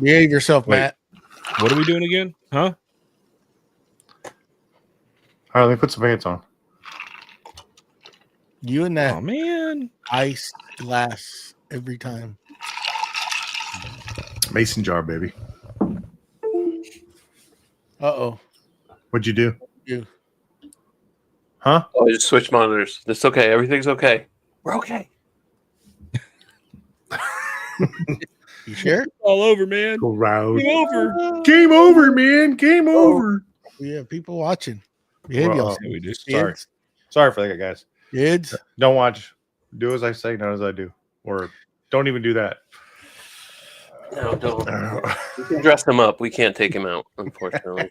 Behave yourself, Wait. Matt. What are we doing again? Huh? All right, let me put some pants on. You and that Oh man. ice glass every time. Mason jar, baby. Uh-oh. What'd you do? You. Huh? Oh, I just switched monitors. It's okay. Everything's okay. We're okay. You sure? All over, man. Go round. Game over. Game over, man. Game over. Yeah, people watching. Behave Well, yourself. Yeah, we do. Sorry. Kids. Sorry for that, guys. Kids. Don't watch. Do as I say, not as I do. Or don't even do that. No, don't. We can dress him up. We can't take him out, unfortunately.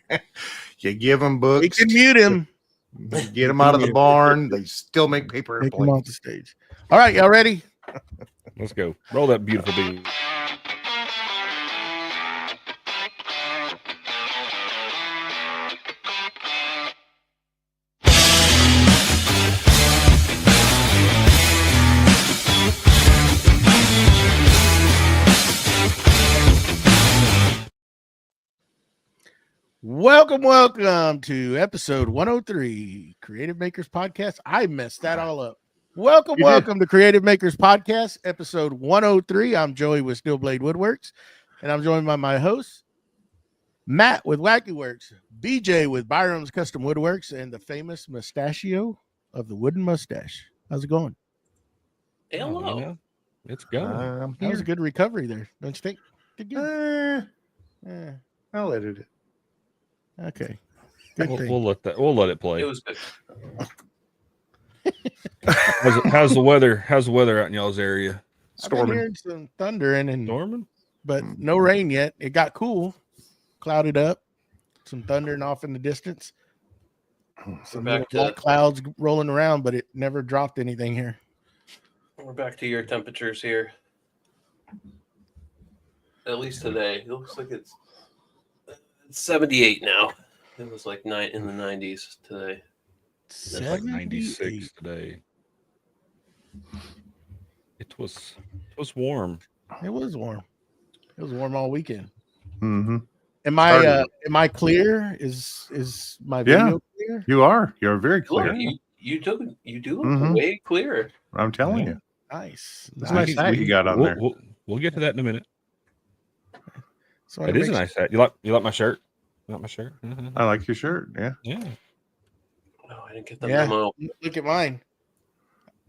You give them books. We can mute him. You get them out of the barn. They still make paper Take him off airplanes. the stage. All right, y'all ready? Let's go. Roll that beautiful beat. Welcome to episode 103, Creative Makers Podcast. I messed that all up. Welcome to Creative Makers Podcast, episode 103. I'm Joey with Steelblade Woodworks, and I'm joined by my host, Matt with Wacky Works, BJ with Byroms Custom Woodworks, and the famous Mustachio of the Wooden Mustache. How's it going? Hello. Oh, you know, it's going. That was a good recovery there, don't you think? Good. I'll edit it. Okay. Good thing. We'll let it play. It was good. How's the weather? How's the weather out in y'all's area? I've been Storming. hearing some thundering and Norman? but no rain yet. It got cool, clouded up, some thundering off in the distance. Some back little black to- clouds rolling around, but it never dropped anything here. We're back to your temperatures here. At least today. It looks like it's 78 now. It was like in the 90s today. It's like 96 today. It was warm. It was warm. It was warm all weekend. Mm-hmm. Am I clear? Is my video clear? You are. You're very Look, clear. you do look Mhm. way clearer. I'm telling Yeah. you. Nice. It's a nice hat you got on there. We'll get to that in a minute. So It is a nice hat. You like my shirt? You like my shirt? Mhm. I like your shirt. Yeah. Yeah. Oh, I didn't get the Yeah. memo. Look at mine.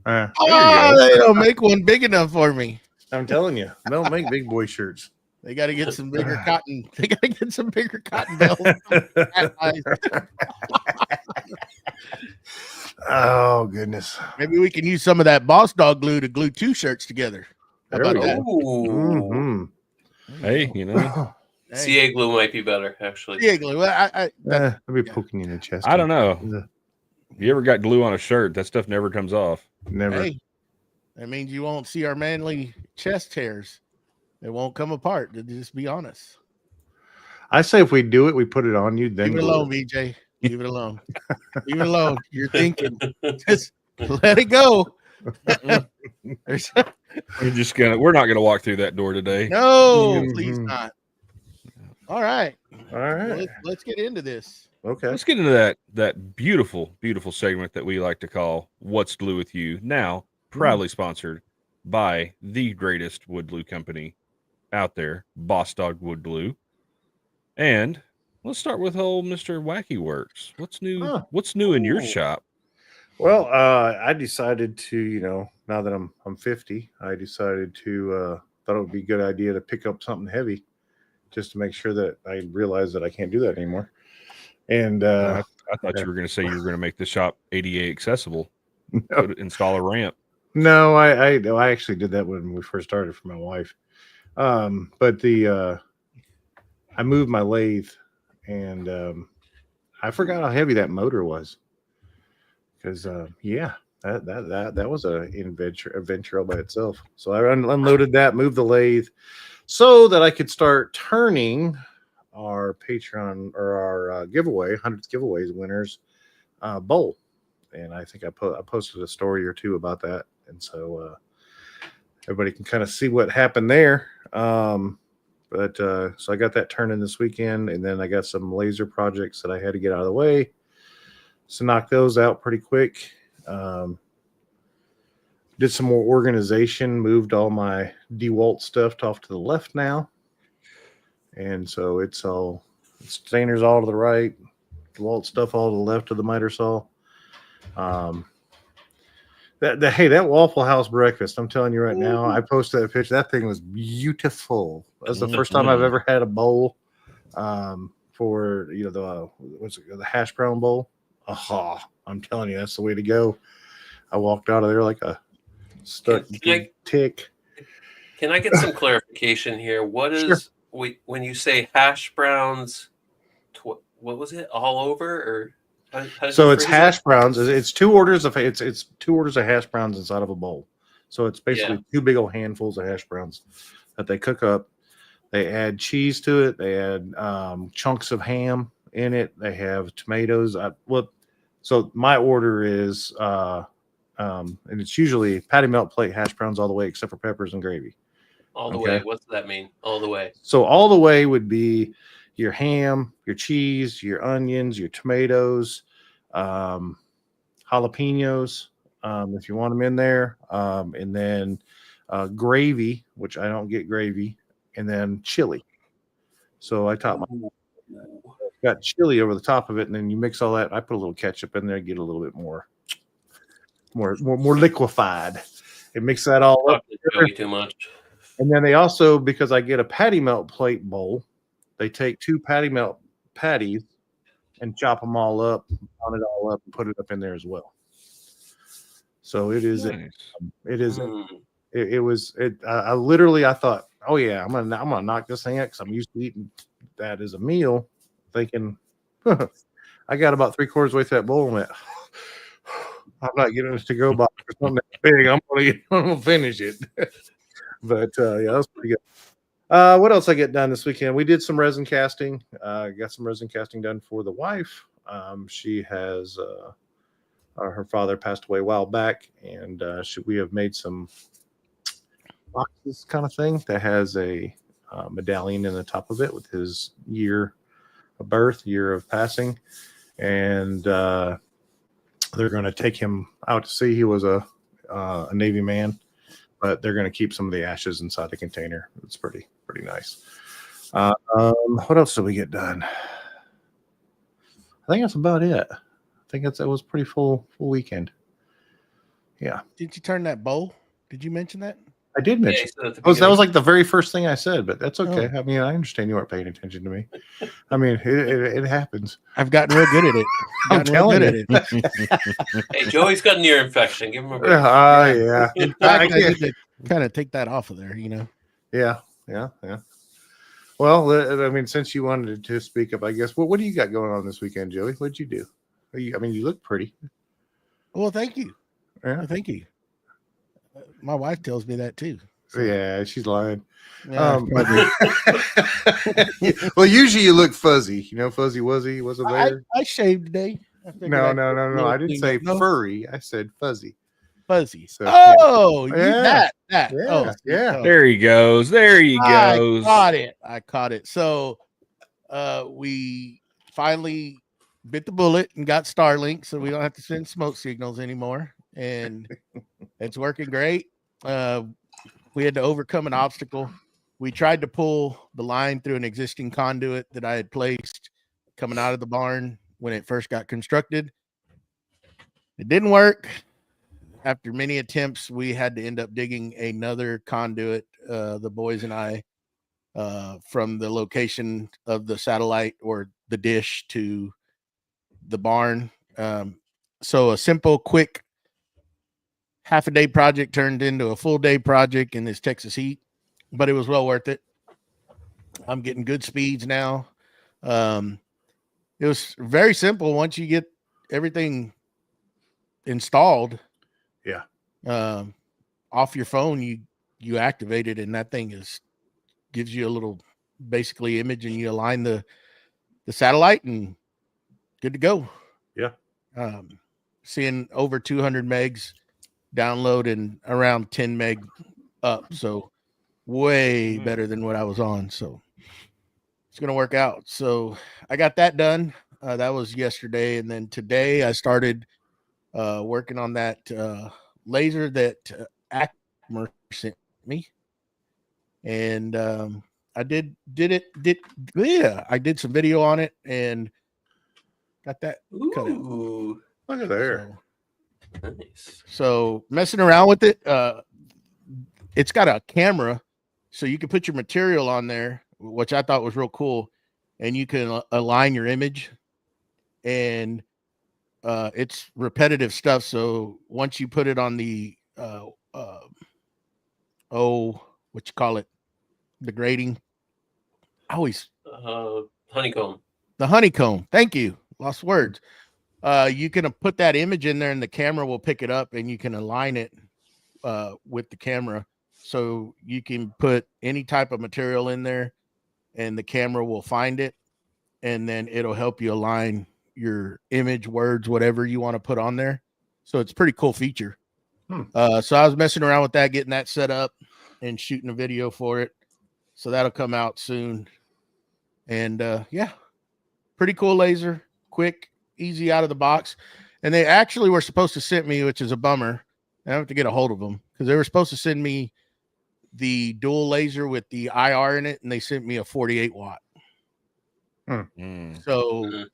There you Oh, go. they don't make one big enough for me. I'm telling you. They don't make big boy shirts. They got to get some bigger cotton. They got to get some bigger cotton belts. Oh, goodness. Maybe we can use some of that boss dog glue to glue two shirts together. How There we about that? Ooh. Mm-hmm. Hey, you know, Hey. CA glue might be better, actually. Yeah, glue. Well, I'll be poking you in the chest. I don't know. You ever got glue on a shirt? That stuff never comes off. Never. hey, that means you won't see our manly chest hairs. They won't come apart. To just be honest. I say if we do it, we put it on you. Then Leave it glue alone, BJ. Leave it alone. Leave it alone. You're thinking. Just let it go. There's- We're not gonna walk through that door today. no, Mhm. please not. All right. All right. Let's get into this. Okay. Let's get into that beautiful segment that we like to call "What's Glue with You." Now, proudly sponsored by the greatest wood glue company out there, Boss Dog Wood Glue. And let's start with old Mr. Wacky Works. What's new? Huh. What's new in your shop? Well, I decided to, now that I'm 50, I decided to thought it would be a good idea to pick up something heavy, just to make sure that I realize that I can't do that anymore. And I thought you were going to say you were going to make the shop ADA accessible. Install a ramp. No, I actually did that when we first started for my wife. But I moved my lathe, and I forgot how heavy that motor was. Because that was an adventure all by itself. So I unloaded that, moved the lathe, so that I could start turning our Patreon or our giveaway, 100th giveaways winners bowl. And I think I posted a story or two about that, and so everybody can kind of see what happened there. But so I got that turning this weekend, and then I got some laser projects that I had to get out of the way. So knock those out pretty quick. Did some more organization, moved all my DeWalt stuff off to the left now. And so it's stainers all to the right, DeWalt stuff all to the left of the miter saw. That Waffle House breakfast, I'm telling you right now, I posted that picture. That thing was beautiful. That's the first time I've ever had a bowl for the hash brown bowl. Aha, I'm telling you, that's the way to go. I walked out of there like a stuck tick. Can I get some clarification here? What is when you say hash browns? What was it? All over or? So it's hash browns. It's two orders of hash browns inside of a bowl. So it's basically two big old handfuls of hash browns that they cook up. They add cheese to it. They add chunks of ham in it. They have tomatoes. So my order is, and it's usually patty melt plate hash browns all the way, except for peppers and gravy. All the way. What's that mean? All the way. So all the way would be your ham, your cheese, your onions, your tomatoes, jalapenos, if you want them in there, and then gravy, which I don't get gravy, and then chili. So I got chili over the top of it, and then you mix all that. I put a little ketchup in there, get a little bit more liquefied, and mix that all up. Too much. And then they also, because I get a patty melt plate bowl, they take two patty melt patties and chop them all up, pound it all up, and put it up in there as well. So it is. Nice. I literally thought, oh yeah, I'm gonna knock this thing out because I'm used to eating that as a meal, thinking I got about 3/4 way through that bowl and went, I'm not getting this to go box for something that big. I'm gonna finish it. But that was pretty good. What else I get done this weekend? We did some resin casting. Got some resin casting done for the wife. She has her father passed away a while back, and we have made some boxes kind of thing that has a medallion in the top of it with his year of birth, year of passing, and they're going to take him out to sea. He was a Navy man, but they're going to keep some of the ashes inside the container. It's pretty nice. What else did we get done? I think that's about it. I think it was pretty full weekend. Yeah. Did you turn that bowl? Did you mention that? I did mention that was like the very first thing I said, but that's okay. I mean, I understand you weren't paying attention to me. I mean, it happens. I've gotten real good at it. I'm telling you. Hey, Joey's got an ear infection. Give him a break. Yeah. In fact, I need to kind of take that off of there, Yeah. Well, I mean, since you wanted to speak up, I guess. What do you got going on this weekend, Joey? What'd you do? I mean, you look pretty. Well, thank you. Yeah. Well, thank you. My wife tells me that too. So. Yeah, she's lying. Yeah, well, usually you look fuzzy. Fuzzy wuzzy wasn't there. I shaved today. No. I didn't say furry. I said fuzzy. Fuzzy. So, that. Yeah. Oh, yeah. There he goes. There he goes. I caught it. So we finally bit the bullet and got Starlink, so we don't have to send smoke signals anymore. And it's working great. We had to overcome an obstacle. We tried to pull the line through an existing conduit that I had placed coming out of the barn when it first got constructed. It didn't work. After many attempts, we had to end up digging another conduit, the boys and I, from the location of the satellite or the dish to the barn. So a simple, quick half-a-day project turned into a full-day project in this Texas heat, but it was well worth it. I'm getting good speeds now. It was very simple once you get everything installed. Yeah. Off your phone, you activate it, and that thing gives you a little basically image, and you align the satellite, and good to go. Yeah. Seeing over 200 megs download and around 10 meg up, so way better than what I was on. So it's gonna work out. So I got that done. That was yesterday, and then today I started working on that laser that Acmer sent me, and I did I did some video on it and got that cut out. Ooh, Look at there. nice. So messing around with it, it's got a camera, so you can put your material on there, which I thought was real cool, and you can align your image, and it's repetitive stuff. So once you put it on the what you call it, the grading, I always Honeycomb. the honeycomb. Thank you. Lost words. You can put that image in there, and the camera will pick it up, and you can align it with the camera. So you can put any type of material in there, and the camera will find it, and then it'll help you align your image, words, whatever you want to put on there. So it's a pretty cool feature. So I was messing around with that, getting that set up and shooting a video for it. So that'll come out soon. And yeah, pretty cool laser, quick, easy out of the box. And they actually were supposed to send me, which is a bummer. I have to get a hold of them because they were supposed to send me the dual laser with the IR in it, and they sent me a 48 watt. So,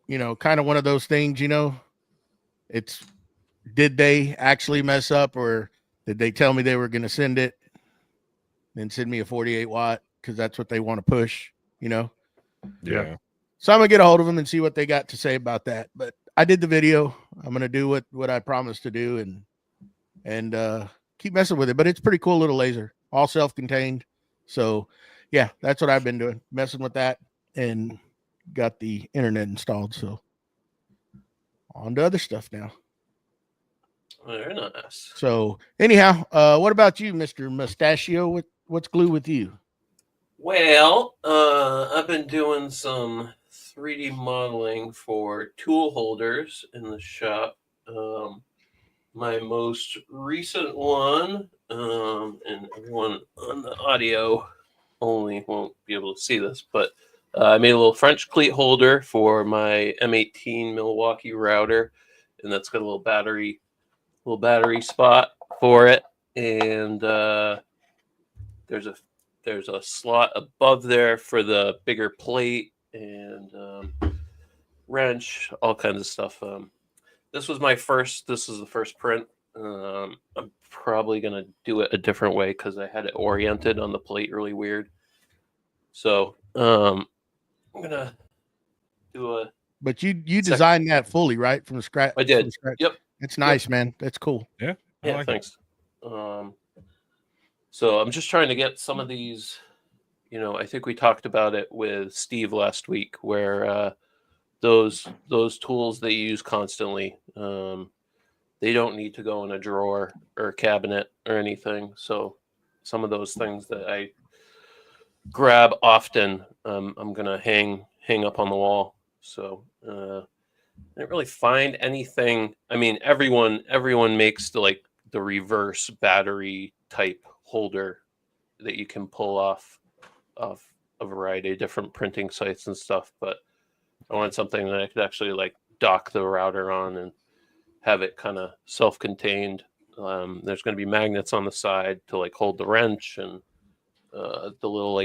you know, kind of one of those things, you know, it's, did they actually mess up, or did they tell me they were going to send it and send me a 48 watt because that's what they want to push, you know? Yeah. So I'm going to get a hold of them and see what they got to say about that. But I did the video. I'm going to do what I promised to do and keep messing with it. But it's a pretty cool little laser, all self-contained. So yeah, that's what I've been doing, messing with that, and got the internet installed. So on to other stuff now. Very nice. So anyhow, what about you, Mr. Mustachio? What's glue with you? Well, I've been doing some 3D modeling for tool holders in the shop. My most recent one, and everyone on the audio only won't be able to see this, but I made a little French cleat holder for my M18 Milwaukee router, and that's got a little battery spot for it, and there's a slot above there for the bigger plate and wrench, all kinds of stuff. This is the first print. I'm probably gonna do it a different way because I had it oriented on the plate really weird. So I'm gonna do a. But you designed that fully, right, from scratch? I did. Yep. It's nice, man. That's cool. Yeah. Yeah. like Thanks. So I'm just trying to get some of these. You know, I think we talked about it with Steve last week, where those tools they use constantly, they don't need to go in a drawer or a cabinet or anything. So some of those things that I grab often, I'm gonna hang up on the wall. So I didn't really find anything. I mean, everyone makes the reverse battery type holder that you can pull off a variety of different printing sites and stuff, but I wanted something that I could actually dock the router on and have it kind of self-contained. There's going to be magnets on the side to hold the wrench and the little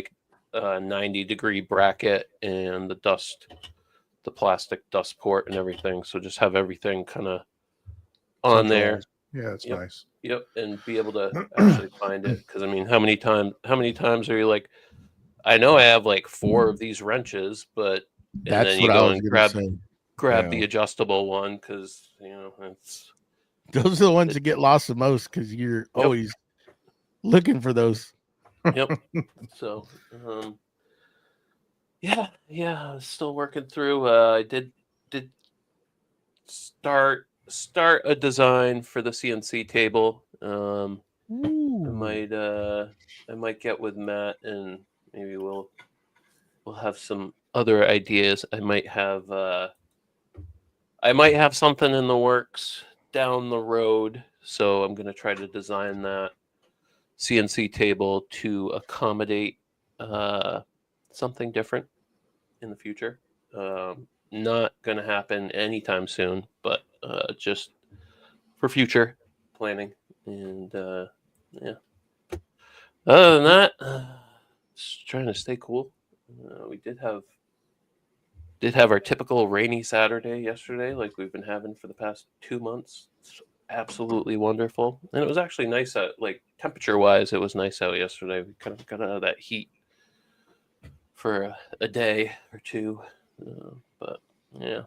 90-degree bracket and the plastic dust port and everything. So just have everything kind of on there. Yeah, that's nice. Yep, and be able to actually find it, because I mean, how many times are you I know I have 4 of these wrenches, but That's then you what I go was and going to say. grab the adjustable one, because it's Those are the ones that get lost the most because you're always looking for those. Yep. So yeah, I was still working through. I did start a design for the CNC table. I might get with Matt, and maybe we'll have some other ideas. I might have something in the works down the road, so I'm going to try to design that CNC table to accommodate something different in the future. Not going to happen anytime soon, but just for future planning. And yeah. Other than that, just trying to stay cool. We did have our typical rainy Saturday yesterday, like we've been having for the past 2 months. It's absolutely wonderful, and it was actually nice out. Like temperature wise, it was nice out yesterday. We kind of got out of that heat for a day or two, but yeah,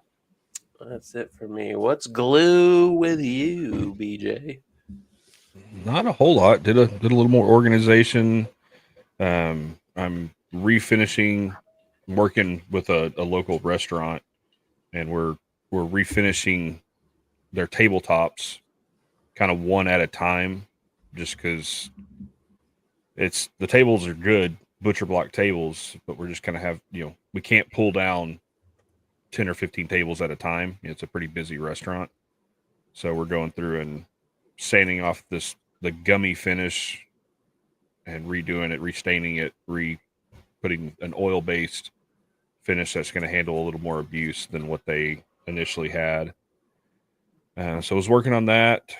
that's it for me. What's glue with you, BJ? Not a whole lot. Did a little more organization. I'm refinishing, working with a local restaurant, and we're refinishing their tabletops, kind of one at a time, just because it's the tables are good butcher block tables, but we're just kind of have we can't pull down 10 or 15 tables at a time. It's a pretty busy restaurant, so we're going through and sanding off the gummy finish and redoing it, restaining it, putting an oil-based finish that's going to handle a little more abuse than what they initially had. So I was working on that.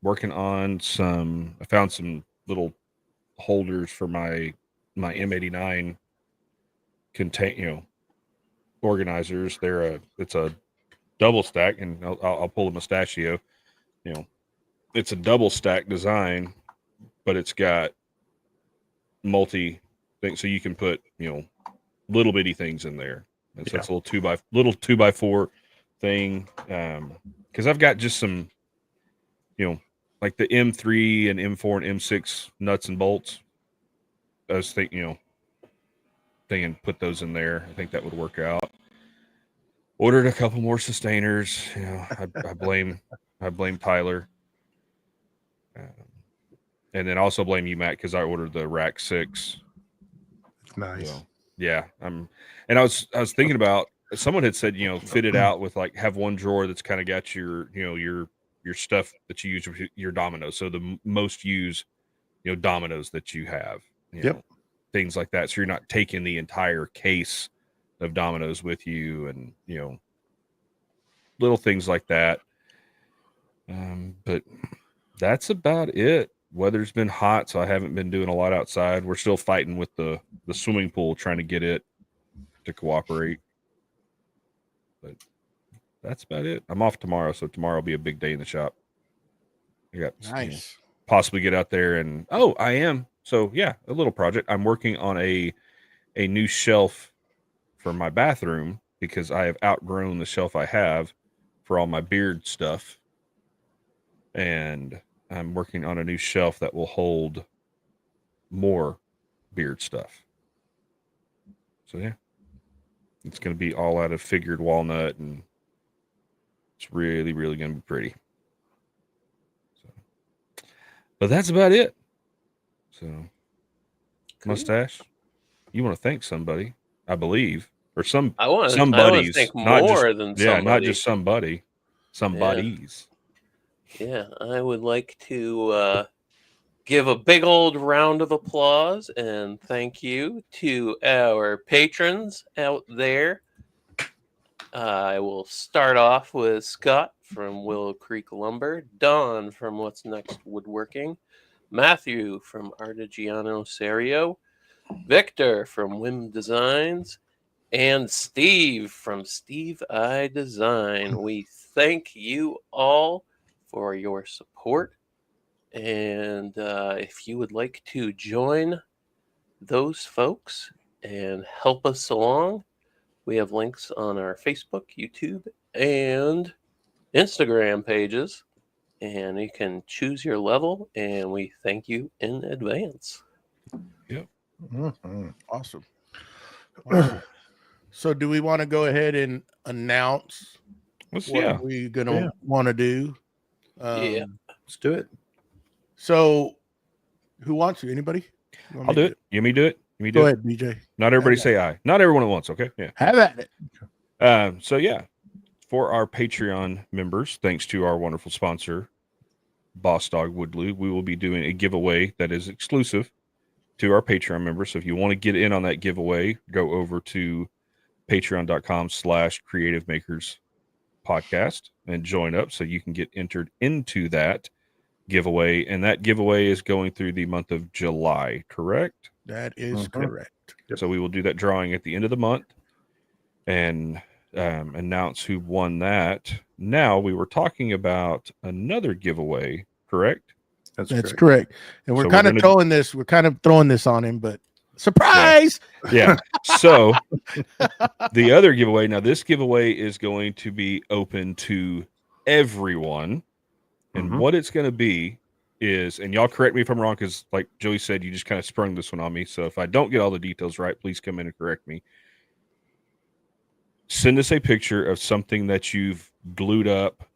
Working on I found some little holders for my M89 organizers. It's a double stack, and I'll pull a Mustachio. It's a double stack design, but it's got multi things, so you can put little bitty things in there. And so it's a little 2x4 thing. Because I've got just some, like the M3 and M4 and M6 nuts and bolts. I was thinking put those in there. I think that would work out. Ordered a couple more sustainers. I blame Tyler. And then also blame you, Matt, because I ordered the Rack 6. Nice. Yeah. And I was thinking about, someone had said, fit it out with have one drawer that's kind of got your stuff that you use with your dominoes. So the most used, dominoes that you have, things like that. So you're not taking the entire case of dominoes with you, and, little things like that. But that's about it. Weather's been hot, so I haven't been doing a lot outside. We're still fighting with the swimming pool, trying to get it to cooperate. But that's about it. I'm off tomorrow, so tomorrow will be a big day in the shop. I got Nice. Possibly get out there and I am. So yeah, a little project. I'm working on a new shelf for my bathroom because I have outgrown the shelf I have for all my beard stuff. And I'm working on a new shelf that will hold more beard stuff. So yeah, it's going to be all out of figured walnut, and it's really, really going to be pretty. So, but that's about it. So, cool. Mustache, you want to thank somebody, I believe, or somebody's, I want to thank more than somebody. Not just somebody, somebody's. Yeah, I would like to give a big old round of applause and thank you to our patrons out there. I will start off with Scott from Willow Creek Lumber, Don from What's Next Woodworking, Matthew from Artigiano Serio, Victor from Wim Designs, and Steve from Steve I Design. We thank you all for your support, and if you would like to join those folks and help us along, we have links on our Facebook, YouTube, and Instagram pages, and you can choose your level, and we thank you in advance. Yep. Mm-hmm. Awesome. So do we want to go ahead and announce what we're going to want to do? Let's do it. So who wants to? Anybody? I'll do it. You want me to do it? Go ahead, BJ. Not everybody say aye. Not everyone at once, okay? Yeah. Have at it. So yeah, for our Patreon members, thanks to our wonderful sponsor, Boss Dog Wood Glue, we will be doing a giveaway that is exclusive to our Patreon members. So if you want to get in on that giveaway, go over to patreon.com/Creative Makers Podcast and join up so you can get entered into that giveaway. And that giveaway is going through the month of July, correct? That is correct. Yep. So we will do that drawing at the end of the month and announce who won that. Now, we were talking about another giveaway, correct? That's correct. And we're So kind we're of gonna- throwing this on him, but surprise. Yeah. So the other giveaway, now this giveaway is going to be open to everyone. And Mhm. what it's going to be is, and y'all correct me if I'm wrong, because like Joey said, you just kind of sprung this one on me. So if I don't get all the details right, please come in and correct me. Send us a picture of something that you've glued up,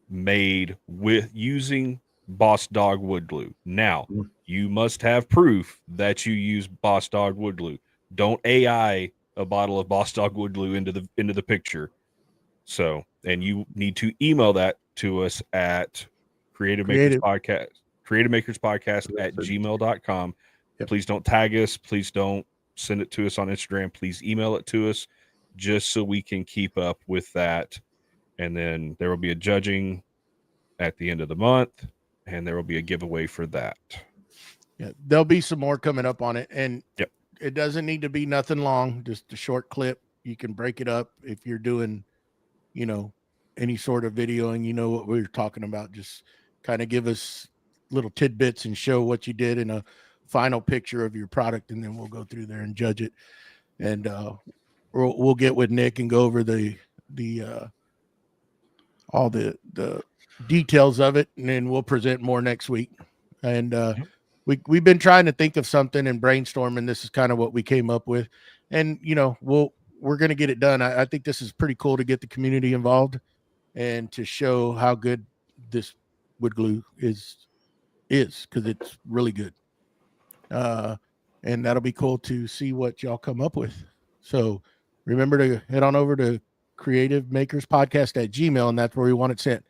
made with using Boss Dog wood glue. Now, you must have proof that you use Boss Dog wood glue. Don't AI a bottle of Boss Dog wood glue into the picture. So, and you need to email that to us at creativemakerspodcast at gmail.com. Yep. Please don't tag us. Please don't send it to us on Instagram. Please email it to us just so we can keep up with that. And then there will be a judging at the end of the month, and there will be a giveaway for that. Yeah, there'll be some more coming up on it. And Yep. It doesn't need to be nothing long, just a short clip. You can break it up if you're doing, any sort of video and you know what we're talking about. Just kind of give us little tidbits and show what you did in a final picture of your product, and then we'll go through there and judge it. And we'll get with Nick and go over all the details of it, and then we'll present more next week. And we've been trying to think of something and brainstorm, and this is kind of what we came up with. And we're going to get it done. I think this is pretty cool to get the community involved and to show how good this wood glue is because it's really good. And that'll be cool to see what y'all come up with. So remember to head on over to Creative Makers Podcast at Gmail, and that's where we want it sent.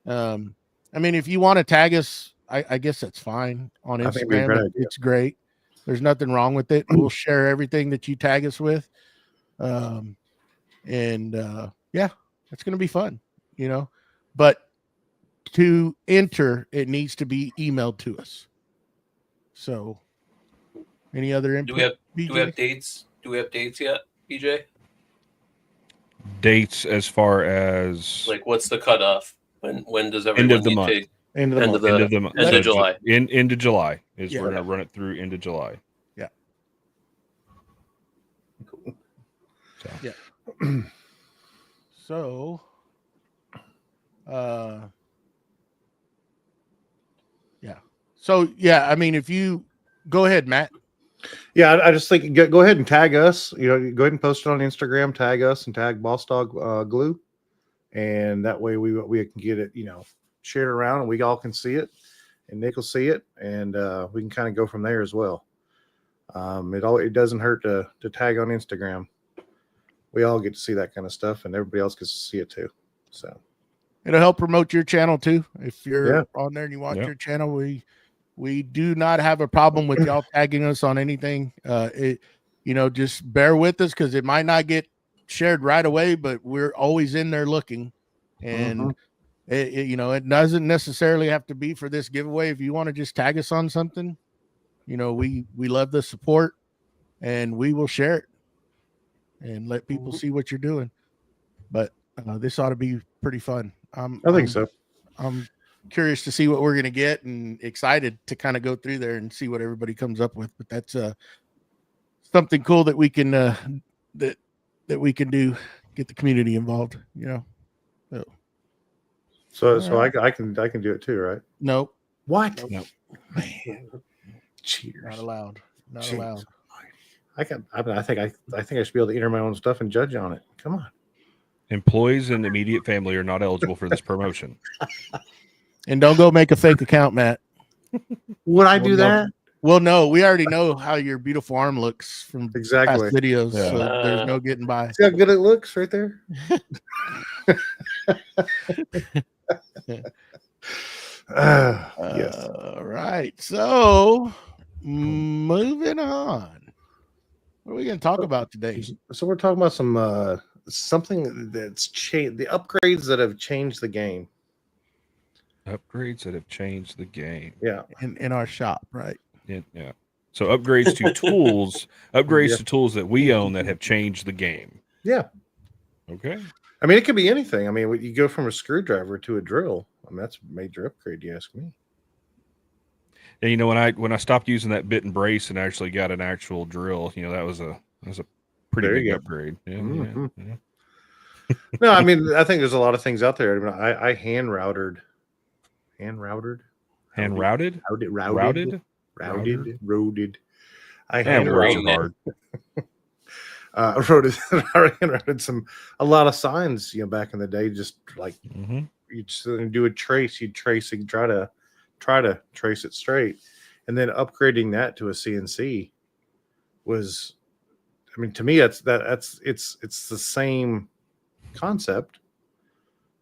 If you want to tag us, I guess that's fine on I think it'd be a great Instagram. idea. It's great. There's nothing wrong with it. We'll share everything that you tag us with. Yeah, it's going to be fun, but to enter, it needs to be emailed to us. So any other input? Do we have dates? Do we have dates yet, BJ? Dates as far as Like, what's the cutoff? When does everyone End of the need month. to? End of the End month. of end of the month. End of July. Into July is Yeah. we're going to run it through into July. Yeah. Cool. So. Yeah. So, yeah. So, yeah, if you go ahead, Matt. Yeah, I just think go ahead and tag us. Go ahead and post it on Instagram. Tag us and tag Boss Dog Glue, and that way we can get it, shared around, and we all can see it, and Nick will see it, and we can kind of go from there as well. It doesn't hurt to tag on Instagram. We all get to see that kind of stuff, and everybody else gets to see it too. So It'll help promote your channel too. If you're Yeah. on there and you watch Yeah. your channel, we do not have a problem with y'all tagging us on anything. Just bear with us because it might not get shared right away, but we're always in there looking. And it doesn't necessarily have to be for this giveaway. If you want to just tag us on something, we love the support, and we will share it and let people see what you're doing. But this ought to be pretty fun. I think so. I'm curious to see what we're going to get and excited to kind of go through there and see what everybody comes up with. But that's something cool that we can that we can do, get the community involved, So I can do it too, right? Nope. What? No. Man, cheaters. Not allowed. Not Jeez. allowed. I think I should be able to enter my own stuff and judge on it. Come on. Employees and immediate family are not eligible for this promotion. And don't go make a fake account, Matt. Would I Well, do no. that? Well, no, we already know how your beautiful arm looks from Exactly. past videos, Yeah. so there's no getting by. See how good it looks right there? Yes. All right. So Moving on. What are we going to talk about today? So we're talking about some something that's changed, the upgrades that have changed the game. Upgrades that have changed the game. Yeah. In our shop, right? Yeah. So upgrades to tools, to tools that we own that have changed the game. Yeah. Okay. I mean, it could be anything. I mean, you go from a screwdriver to a drill. I mean, that's a major upgrade, you ask me. And when I stopped using that bit and brace and actually got an actual drill, that was a pretty big upgrade. Yeah, Mm-hmm. yeah. No, I mean, I think there's a lot of things out there. I mean, I hand routed. I hand routed. A lot of signs, back in the day, just like you'd do a trace, you'd trace and try to trace it straight, and then upgrading that to a CNC was, I mean, to me, it's the same concept,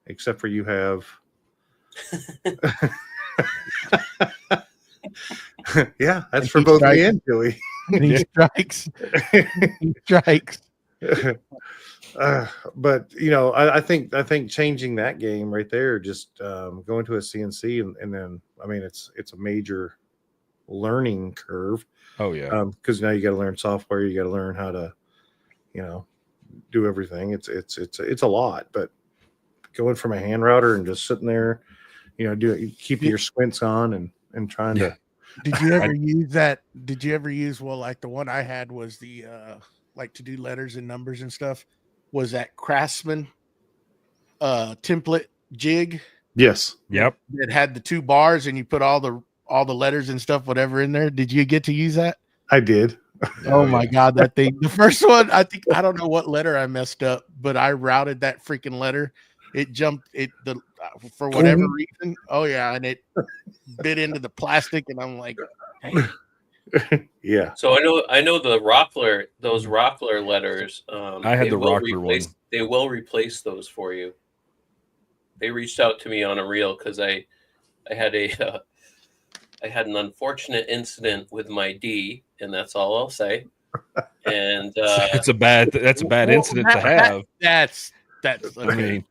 except for you have yeah, that's for both me and Joey. He strikes. He strikes. But I think changing that game right there, just going to a CNC, and then I mean it's a major learning curve. Oh yeah, because now you got to learn software, you got to learn how to do everything. It's a lot, but going from a hand router and just sitting there, keeping your squints on and trying to. Did you ever use that? Did you ever use, like the one I had was the like to do letters and numbers and stuff, was that Craftsman template jig? Yes. Yep. It had the 2 bars and you put all the letters and stuff, whatever in there. Did you get to use that? I did. Oh my God, that thing. The first one, I don't know what letter I messed up, but I routed that freaking letter. It jumped for whatever reason. Oh yeah, and it bit into the plastic, and I'm like, hey. Yeah. So I know those Rockler letters. I had the Rockler one. They will replace those for you. They reached out to me on a reel because I had an unfortunate incident with my D, and that's all I'll say. And that's a bad incident to have. That's okay. I mean.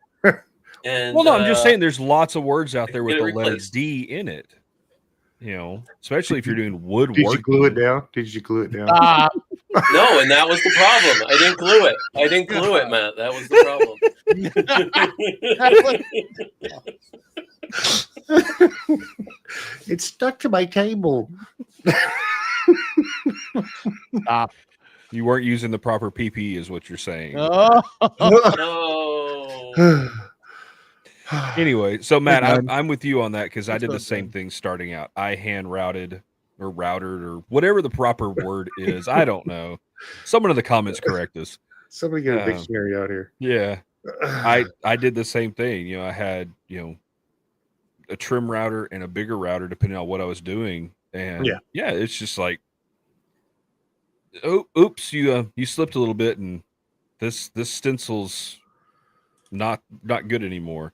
And, no, I'm just saying there's lots of words out there with the replaced. letter D in it. Especially if you're doing woodwork. Did you glue it down? No, and that was the problem. I didn't glue it, Matt. That was the problem. It stuck to my table. Stop. You weren't using the proper PPE, is what you're saying. Oh. No. Anyway, so Matt, I'm with you on that because I did the same thing starting out. I hand routed or routed or whatever the proper word is. I don't know. Someone in the comments correct us. Somebody get a dictionary out here. Yeah. I did the same thing. I had, a trim router and a bigger router depending on what I was doing. And yeah, it's just like, oh, oops, you slipped a little bit and this stencil's not good anymore.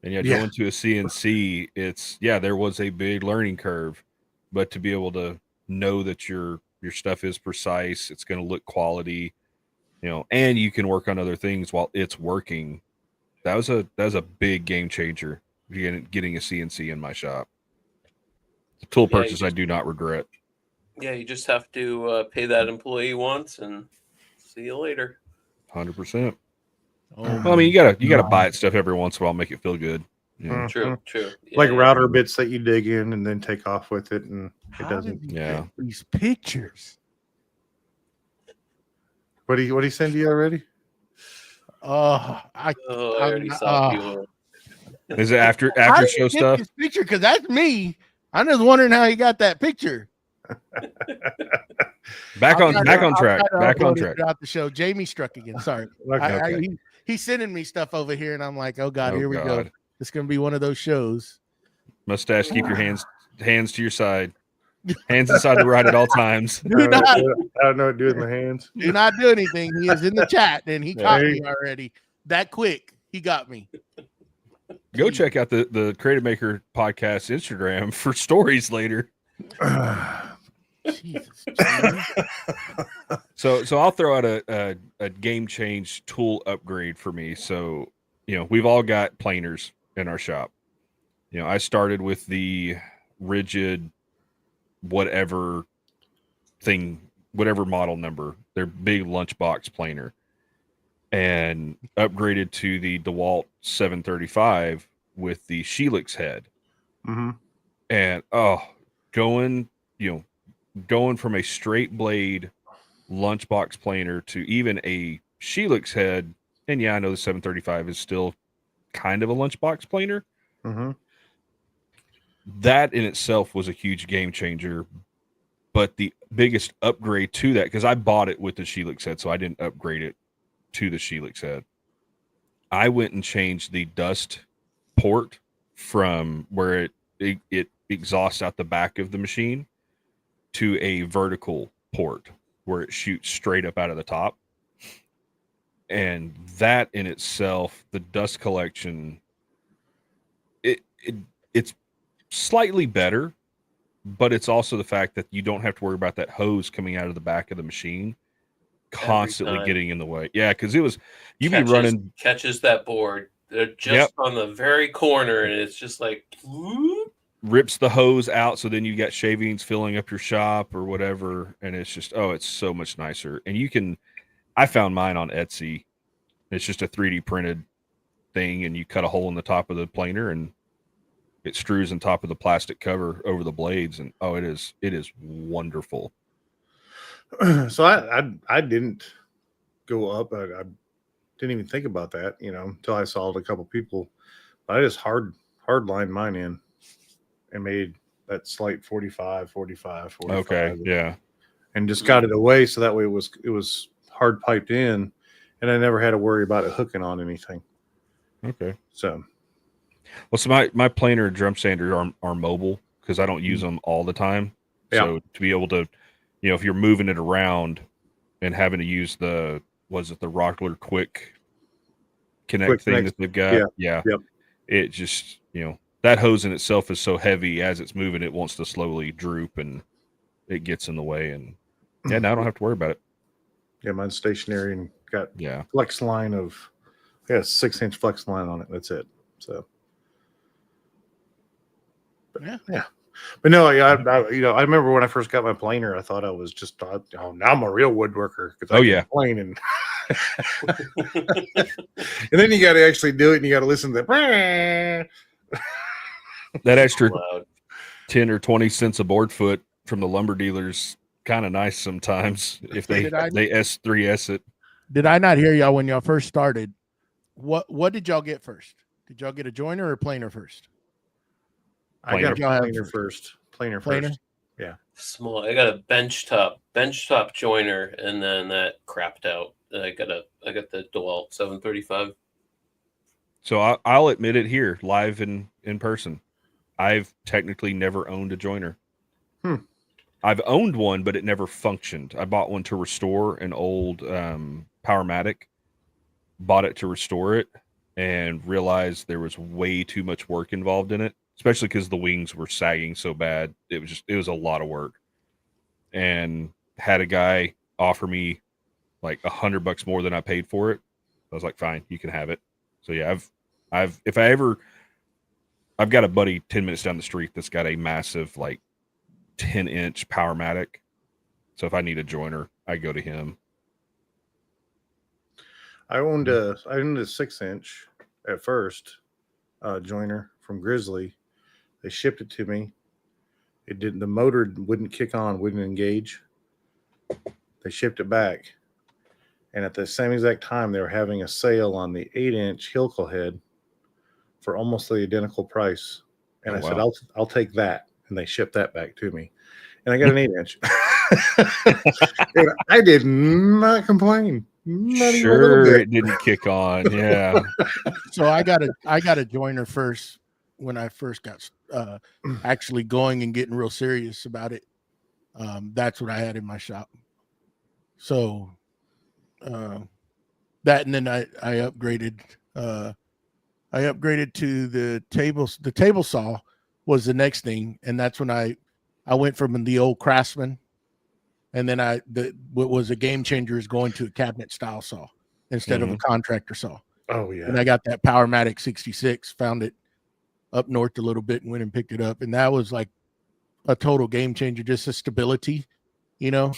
And going to a CNC, there was a big learning curve, but to be able to know that your stuff is precise, it's going to look quality, and you can work on other things while it's working. That was a big game changer. Getting a CNC in my shop. The tool purchase I do not regret. Yeah, you just have to pay that employee once and see you later. 100%. Well, I mean, you gotta buy it stuff every once in a while, make it feel good. True. Like router bits that you dig in and then take off with it, and it doesn't. These pictures. What do he send you already? I already saw people. Is it after show stuff? This picture, because that's me. I'm just wondering how he got that picture. Back on track. Throughout the show, Jamie struck again. Sorry. Okay. He's sending me stuff over here, and I'm like, oh God, here we go. It's gonna be one of those shows. Mustache, keep your hands to your side. Hands inside the ride at all times. I don't know what to do with my hands. Do not do anything. He is in the chat, and he caught me already. That quick, he got me. Go check out the Creative Maker podcast Instagram for stories later. Jesus. So I'll throw out a game change tool upgrade for me. So, we've all got planers in our shop. I started with the rigid whatever model number, their big lunchbox planer, and upgraded to the DeWalt 735 with the Helix head. Mm-hmm. And going from a straight blade lunchbox planer to even a Helix head, and I know the 735 is still kind of a lunchbox planer. Mm-hmm. That in itself was a huge game changer. But the biggest upgrade to that, because I bought it with the Helix head, so I didn't upgrade it to the Helix head. I went and changed the dust port from where it exhausts out the back of the machine to a vertical port where it shoots straight up out of the top. And that in itself, the dust collection, it's slightly better, but it's also the fact that you don't have to worry about that hose coming out of the back of the machine constantly getting in the way. Yeah, because you'd be running, catches that board. They're just on the very corner, and it's just like whoop. Rips the hose out, so then you got shavings filling up your shop or whatever, and it's just it's so much nicer. And I found mine on Etsy. It's just a 3D printed thing, and you cut a hole in the top of the planer, and it screws on top of the plastic cover over the blades, and it is wonderful. So I didn't go up. I didn't even think about that, until I saw a couple people. I just hard lined mine in and made that slight 45. Okay, yeah, and just got it away so that way it was hard piped in, and I never had to worry about it hooking on anything. Okay, so my planer and drum sander are mobile because I don't use them all the time. Yeah. So to be able to, if you're moving it around and having to use the Wackerle quick connect thing that they've got, Yep. It just that hose in itself is so heavy as it's moving, it wants to slowly droop and it gets in the way. And now I don't have to worry about it. Yeah, mine's stationary and got flex line of 6-inch flex line on it. That's it. So. Yeah. But no, I remember when I first got my planer, I thought I was just, now I'm a real woodworker because I can plane and and then you got to actually do it, and you got to listen to that extra 10 or 20 cents a board foot from the lumber dealers. Kind of nice sometimes if they S3S it. Did I not hear y'all when y'all first started? What did y'all get first? Did y'all get a joiner or planer first? I got a planer first. Planer first. Yeah. Small. I got a benchtop joiner, and then that crapped out. I got the DeWalt 735. So I'll admit it here, live in person. I've technically never owned a joiner. I've owned one, but it never functioned. I bought one to restore an old Powermatic. Bought it to restore it and realized there was way too much work involved in it, especially because the wings were sagging so bad. It was a lot of work. And had a guy offer me like $100 more than I paid for it. I was like, fine, you can have it. So yeah, I've got a buddy 10 minutes down the street that's got a massive like 10-inch Powermatic. So if I need a joiner, I go to him. I owned a 6-inch at first joiner from Grizzly. They shipped it to me. The motor wouldn't kick on, wouldn't engage. They shipped it back. And at the same exact time, they were having a sale on the 8-inch Hilco head for almost the identical price. And I said, I'll take that. And they shipped that back to me. And I got an 8-inch. And I did not complain. Not even a little bit. It didn't kick on. Yeah. So I got a joiner first when I first got actually going and getting real serious about it. That's what I had in my shop. So that, and then I upgraded. I upgraded to the tables. The table saw was the next thing, and that's when I went from the old Craftsman And then what was a game changer is going to a cabinet style saw instead of a contractor saw. Oh yeah. And I got that Powermatic 66, found it up north a little bit and went and picked it up. And that was like a total game changer, just the stability, you know,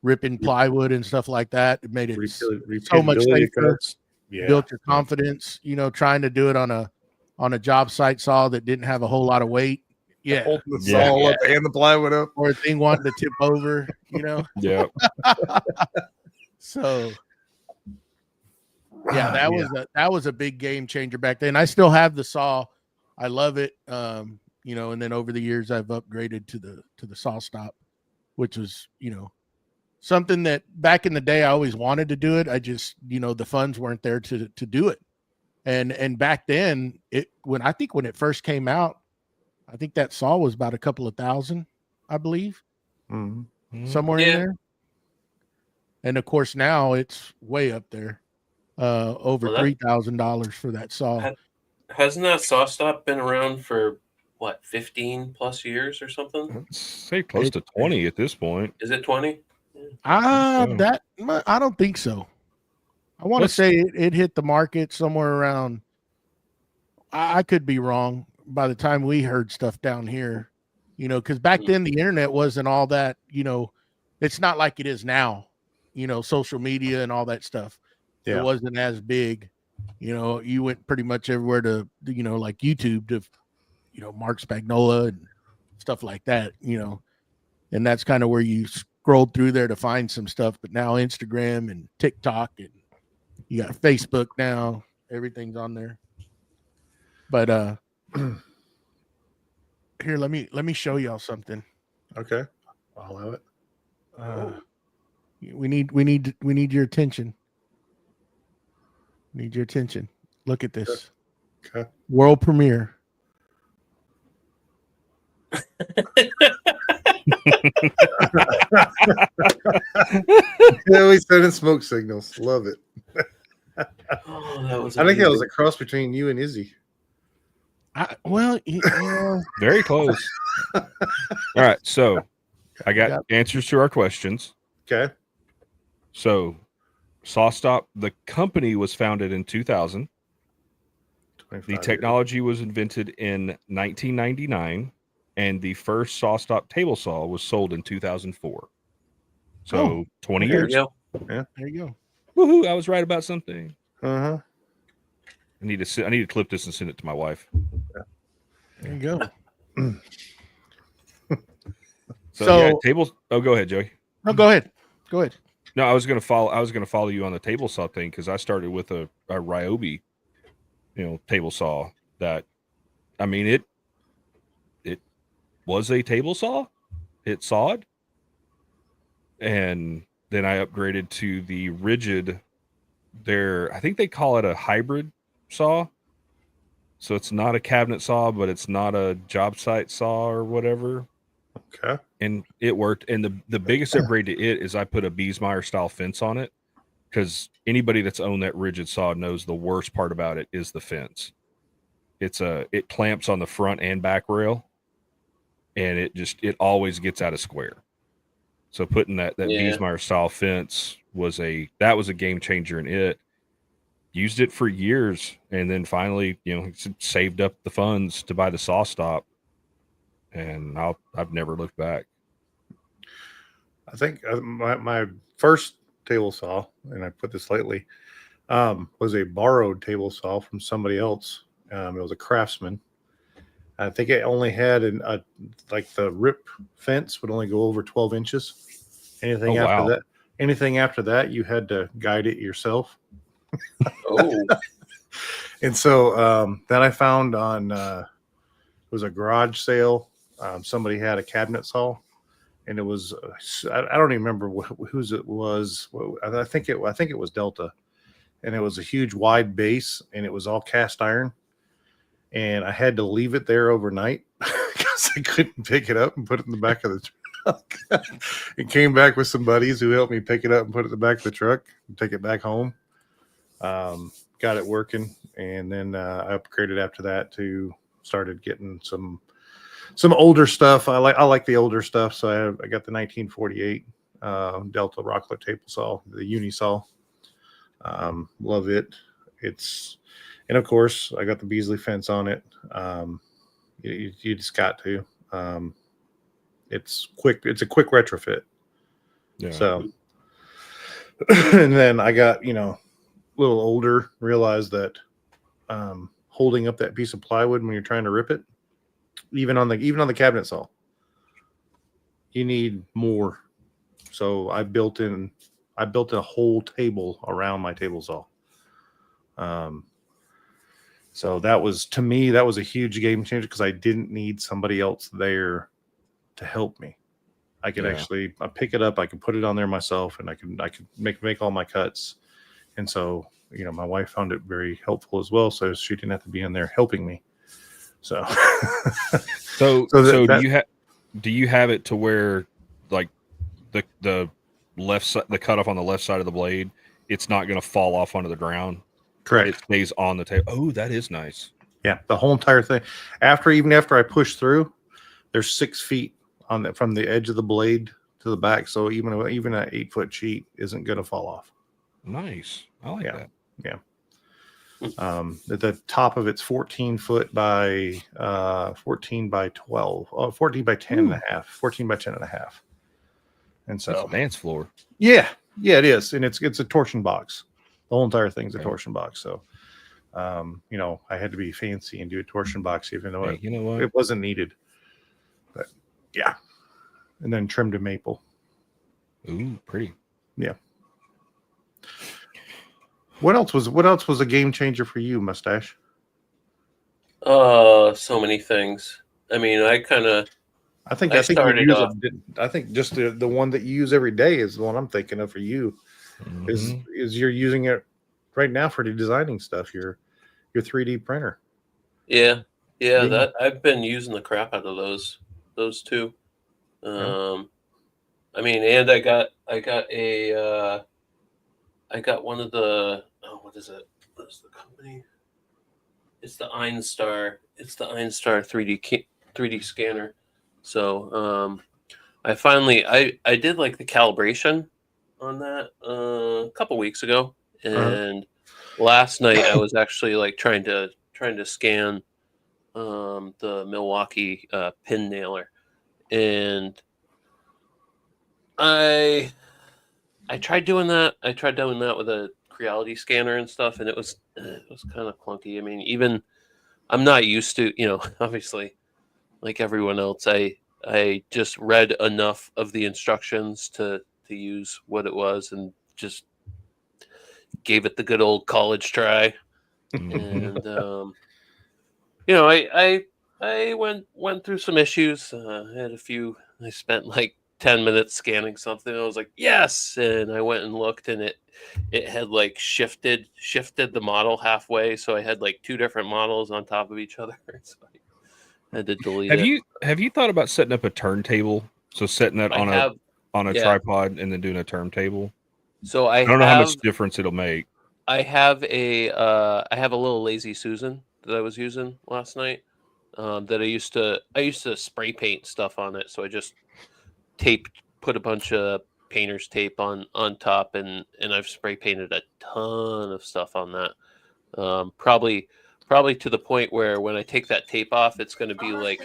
ripping plywood and stuff like that. It made it so much safer. Yeah. Built your confidence, you know, trying to do it on a job site saw that didn't have a whole lot of weight. Yeah. Holding the saw up and the plywood up. Or a thing wanting to tip over, you know? Yeah. So yeah, that was a big game changer back then. I still have the saw. I love it. You know, and then over the years I've upgraded to the saw stop, which was, you know, something that back in the day I always wanted to do it. I just, you know, the funds weren't there to do it. And back then when it first came out, I think that saw was about a couple of $1,000, I believe. Somewhere in there. And of course now it's way up there. Over $3,000 for that saw. Hasn't that saw stop been around for what, 15 plus years or something? I'd say close to 20 at this point. Is it 20? I don't think so. I want to say it hit the market somewhere around. I could be wrong. By the time we heard stuff down here, you know, because back then the internet wasn't all that, you know, it's not like it is now, you know, social media and all that stuff. Yeah. It wasn't as big, you know, you went pretty much everywhere to, you know, like YouTube to, you know, Mark Spagnola and stuff like that, you know, and that's kind of where you scrolled through there to find some stuff. But now Instagram and TikTok and you got Facebook now, everything's on there. But here, let me show y'all something. Okay, I'll have it. We need your attention. Need your attention. Look at this. Okay. World premiere. Yeah, we sending smoke signals. Love it. Oh, I think it was a cross between you and Izzy. Very close. All right, so I got answers to our questions. Okay. So, SawStop, the company was founded in 2000. The technology was invented in 1999, and the first SawStop table saw was sold in 2004. So 20 years. Yeah, there you go. Woohoo! I was right about something. I need to clip this and send it to my wife. There you go. So yeah, tables. Oh, go ahead, Joey. No, go ahead. Go ahead. No, I was gonna follow you on the table saw thing because I started with a Ryobi, you know, table saw that. I mean, it was a table saw. It sawed, and then I upgraded to the rigid. I think they call it a hybrid saw. So it's not a cabinet saw, but it's not a job site saw or whatever. Okay. And it worked. And the biggest upgrade to it is I put a Biesmeyer style fence on it, because anybody that's owned that rigid saw knows the worst part about it is the fence. It clamps on the front and back rail, and it always gets out of square. So putting that Biesmeyer style fence was a game changer in it. Used it for years, and then finally, you know, saved up the funds to buy the saw stop, and I've never looked back. I think my first table saw, and I put this lately, was a borrowed table saw from somebody else. It was a Craftsman. I think it only had like the rip fence would only go over 12 inches. Anything after that, you had to guide it yourself. Oh. And so then I found on it was a garage sale. Somebody had a cabinet saw, and it was I don't even remember whose it was. I think it was Delta, and it was a huge wide base, and it was all cast iron, and I had to leave it there overnight because I couldn't pick it up and put it in the back of the truck. And came back with some buddies who helped me pick it up and put it in the back of the truck and take it back home. Got it working, and then I upgraded after that to started getting some older stuff. I like the older stuff, so I got the 1948 Delta Rockler table saw, the Unisaw. Love it. And of course, I got the Beasley fence on it. You just got to. It's quick. It's a quick retrofit. Yeah. So, and then I got, a little older, realized that holding up that piece of plywood when you're trying to rip it, even on the cabinet saw, you need more. So I built a whole table around my table saw. So that was, to me, that was a huge game changer because I didn't need somebody else there to help me. I could actually pick it up, I could put it on there myself, and I could make all my cuts. And so, my wife found it very helpful as well. So she didn't have to be in there helping me. So, do you have it to where like the left side, the cutoff on the left side of the blade, it's not going to fall off onto the ground? Correct. It stays on the table. Oh, that is nice. Yeah, the whole entire thing. Even after I push through, there's 6 feet from the edge of the blade to the back. So even an 8-foot sheet isn't going to fall off. Nice. I like that. Yeah. At the top of it's 14 foot by 14 by 12, 14 by 10 and a half, 14 by 10 and a half. And so that's a dance floor. Yeah, it is. And it's a torsion box. The whole entire thing's a torsion box. So, I had to be fancy and do a torsion box, even though it wasn't needed. But yeah. And then trimmed to maple. Ooh, pretty. Yeah. What else was a game changer for you, Mustache? So many things. I mean, I think just the one that you use every day is the one I'm thinking of for you. Mm-hmm. Is you're using it right now for the designing stuff, your 3D printer. Yeah, that I've been using the crap out of those two. I mean, and I got one of the, what is it? What is the company? It's the Einstar. It's the Einstar 3D scanner. So I finally I did like the calibration on that a couple weeks ago, and last night I was actually like trying to scan the Milwaukee pin nailer, and I tried doing that. I tried doing that with a Creality scanner and stuff, and it was kind of clunky. I mean, even I'm not used to, obviously, like everyone else, I just read enough of the instructions to use what it was and just gave it the good old college try. And I went through some issues. I had a few. I spent like 10 minutes scanning something. I was like, yes, and I went and looked, and it had like shifted the model halfway, so I had like 2 different models on top of each other. So I had to delete it. Have you thought about setting up a turntable? So setting that on a tripod and then doing a turntable. So I don't know how much difference it'll make. I have a little Lazy Susan that I was using last night. That I used to spray paint stuff on it. So I just put a bunch of painter's tape on top, and I've spray painted a ton of stuff on that. Probably to the point where when I take that tape off, it's going to be like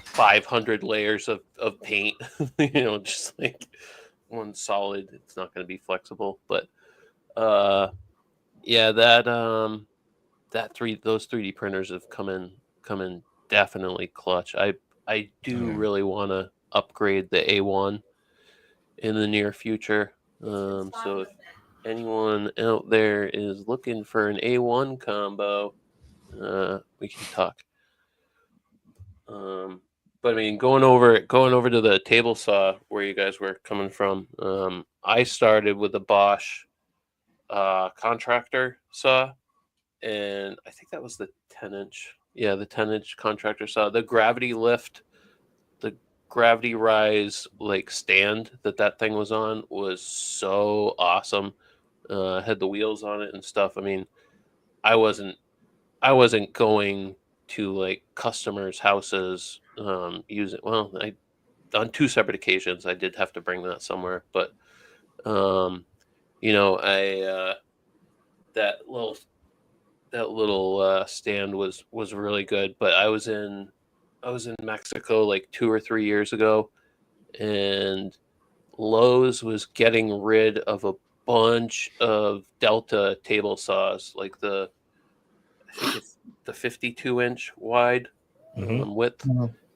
500 layers of paint, just like one solid. It's not going to be flexible, but those 3D printers have come in definitely clutch. I do really want to upgrade the A1 in the near future. So if anyone out there is looking for an A1 combo, we can talk. But I mean, going over to the table saw where you guys were coming from, I started with a Bosch contractor saw, and I think that was the 10-inch. Yeah, the 10-inch contractor saw. The gravity lift, the gravity rise like stand that thing was on was so awesome. Had the wheels on it and stuff. I mean, I wasn't going to like customers' houses using. Well, on 2 separate occasions I did have to bring that somewhere, but I that little stand was really good. But I was in Mexico like 2 or 3 years ago, and Lowe's was getting rid of a bunch of Delta table saws, like I think it's the 52-inch wide width,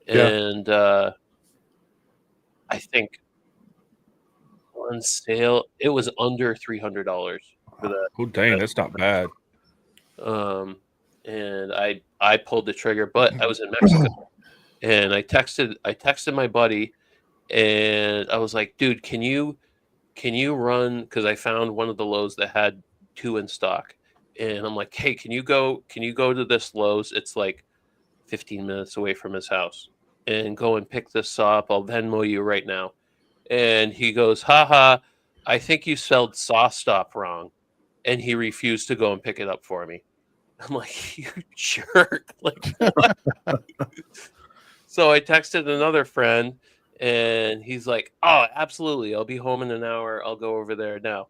Yeah. and I think on sale it was under $300 for that. Oh, dang, that's not bad. And I pulled the trigger, but I was in Mexico, and I texted my buddy, and I was like, dude, can you run, because I found one of the Lowe's that had 2 in stock, and I'm like, hey, can you go to this Lowe's? It's like 15 minutes away from his house, and go and pick this saw up. I'll Venmo you right now. And he goes, haha, I think you spelled saw stop wrong. And he refused to go and pick it up for me. I'm like, you jerk. Like, what? So I texted another friend, and he's like, oh, absolutely. I'll be home in an hour. I'll go over there now.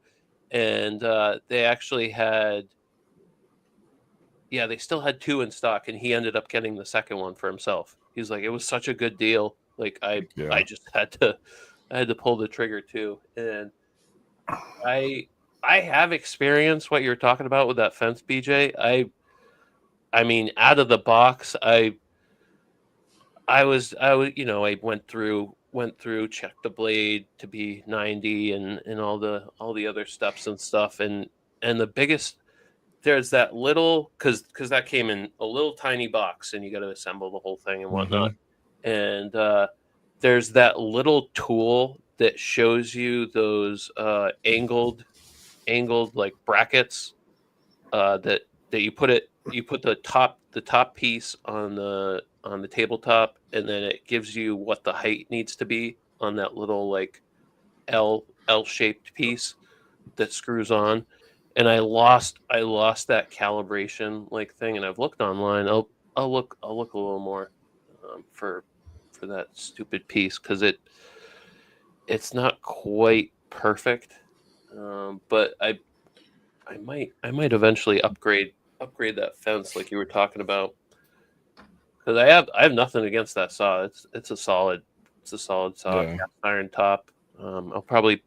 And they actually had, they still had 2 in stock, and he ended up getting the second one for himself. He's like, it was such a good deal. Like, I just had to pull the trigger too. And I have experienced what you're talking about with that fence, BJ. I mean, out of the box, I went through, checked the blade to be 90 and all the other steps and stuff. And the biggest, there's that little, because that came in a little tiny box, and you got to assemble the whole thing and whatnot. And there's that little tool that shows you those angled like brackets that you put the top piece on the tabletop, and then it gives you what the height needs to be on that little like L-shaped piece that screws on. And I lost that calibration like thing, and I've looked online. I'll look a little more for that stupid piece, because it's not quite perfect. But I might eventually upgrade that fence like you were talking about, because I have nothing against that saw. It's a solid saw, cast iron top. I'll probably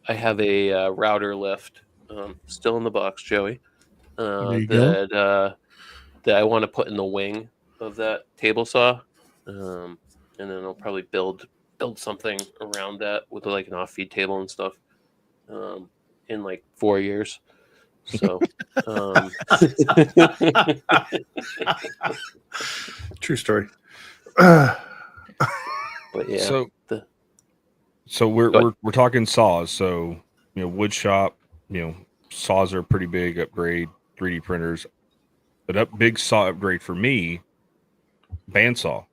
I have a router lift still in the box, Joey, that I want to put in the wing of that table saw, and then I'll probably build something around that with like an off-feed table and stuff in like 4 years. So True story. but yeah. So we're talking saws. So Woodshop, saws are a pretty big upgrade. 3D printers, big saw upgrade for me. Bandsaw.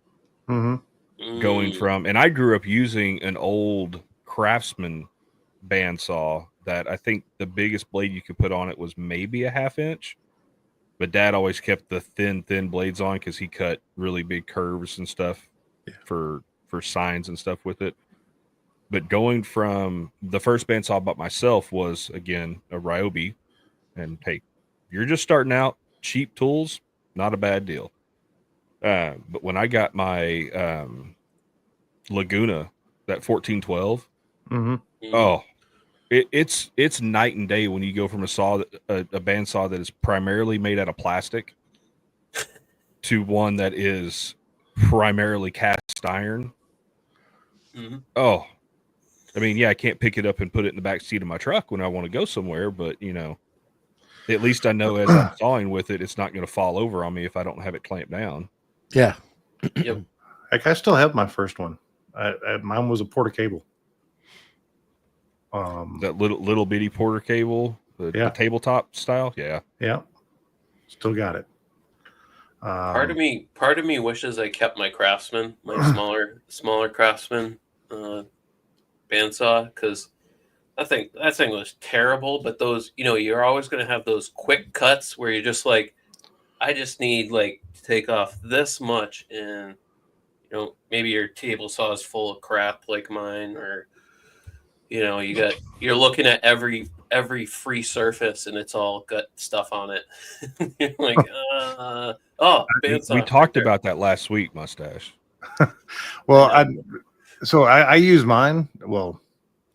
Going from, and I grew up using an old Craftsman bandsaw that I think the biggest blade you could put on it was maybe a 1/2 inch, but Dad always kept the thin blades on because he cut really big curves and stuff for signs and stuff with it. But going from the first bandsaw I bought myself was, again, a Ryobi, and hey, you're just starting out, cheap tools, not a bad deal. But when I got my Laguna, that 1412, oh, it's night and day when you go from a bandsaw that is primarily made out of plastic to one that is primarily cast iron. Oh, I mean, I can't pick it up and put it in the back seat of my truck when I want to go somewhere, but at least I know as I'm sawing with it, it's not going to fall over on me if I don't have it clamped down. Yeah. Yep. Like, I still have my first one. Mine was a Porter cable. That little bitty Porter cable, the tabletop style. Yeah. Still got it. Part of me wishes I kept my Craftsman, my smaller Craftsman bandsaw, because that thing was terrible. But those, you're always going to have those quick cuts where you're just like, I just need like to take off this much, and maybe your table saw is full of crap like mine, or you're looking at every free surface and it's all got stuff on it. You're like, we talked about that last week, Mustache. Well, I use mine. Well,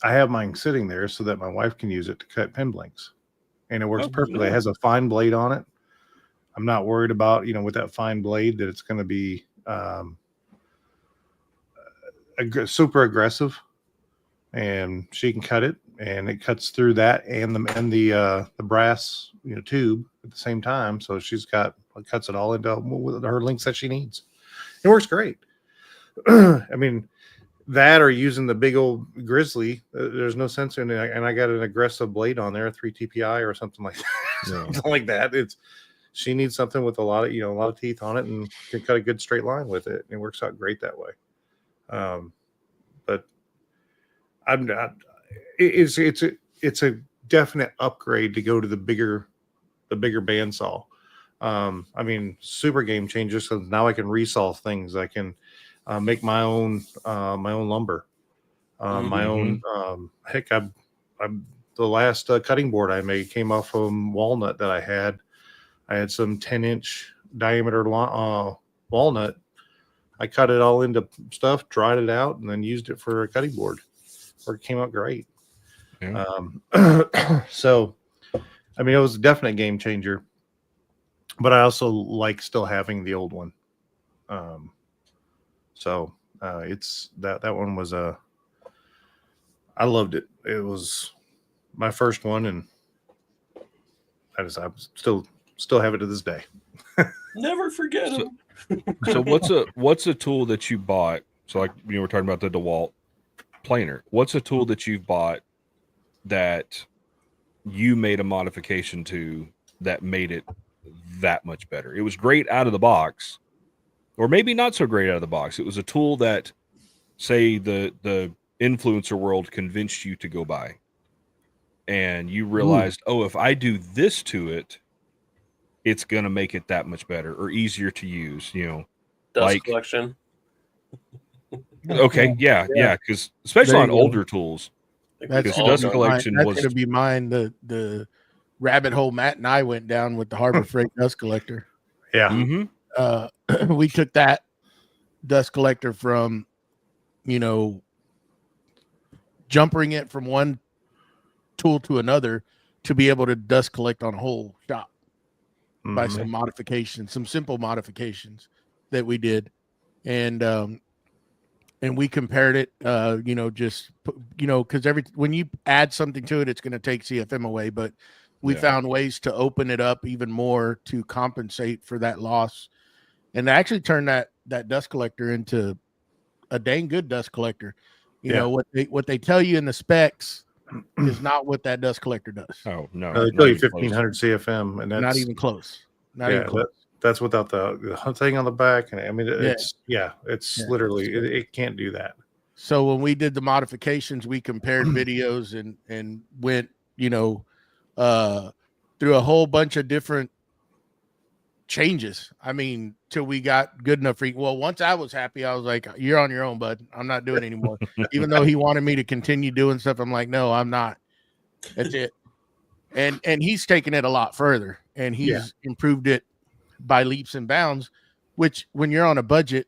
I have mine sitting there so that my wife can use it to cut pin blanks, and it works perfectly. It has a fine blade on it. I'm not worried about, with that fine blade that it's going to be super aggressive, and she can cut it, and it cuts through that and the brass tube at the same time. So cuts it all into her lengths that she needs. It works great. I mean, that or using the big old Grizzly, there's no sense in it. And I got an aggressive blade on there, a 3 TPI or something like that. Something like that. She needs something with a lot of teeth on it and can cut a good straight line with it. It works out great that way. But I'm not. It's a definite upgrade to go to the bigger bandsaw. I mean, super game changers. So now I can resaw things. I can make my own lumber, my own. Heck, the last cutting board I made came off of walnut that I had. I had some 10-inch diameter walnut. I cut it all into stuff, dried it out, and then used it for a cutting board. It came out great. Yeah. So, I mean, it was a definite game changer. But I also like still having the old one. So it's that one was I loved it. It was my first one, and I still have it to this day. Never forget them. So what's a tool that you bought? So like we're talking about the DeWalt planer. What's a tool that you've bought that you made a modification to that made it that much better? It was great out of the box, or maybe not so great out of the box. It was a tool that, say, the influencer world convinced you to go buy, and you realized, if I do this to it, it's gonna make it that much better or easier to use. Dust collection. Okay, yeah, because especially on older tools, because dust collection was going to be mine. The rabbit hole Matt and I went down with the Harbor Freight dust collector. Yeah. Mm-hmm. We took that dust collector from, jumpering it from one tool to another to be able to dust collect on a whole shop by some modifications, some simple modifications that we did. And we compared it, because when you add something to it, it's going to take CFM away, but we found ways to open it up even more to compensate for that loss, and actually turn that dust collector into a dang good dust collector. What they tell you in the specs is not what that dust collector does. Oh no, they tell you 1500 CFM, and that's not even close. Not even close. That's without the thing on the back, and I mean, it's literally it can't do that. So when we did the modifications, we compared videos and went, through a whole bunch of different changes. I mean, till we got good enough. Once I was happy, I was like, "You're on your own, bud. I'm not doing anymore." Even though he wanted me to continue doing stuff, I'm like, "No, I'm not. That's it." And he's taken it a lot further, and he's improved it by leaps and bounds. Which, when you're on a budget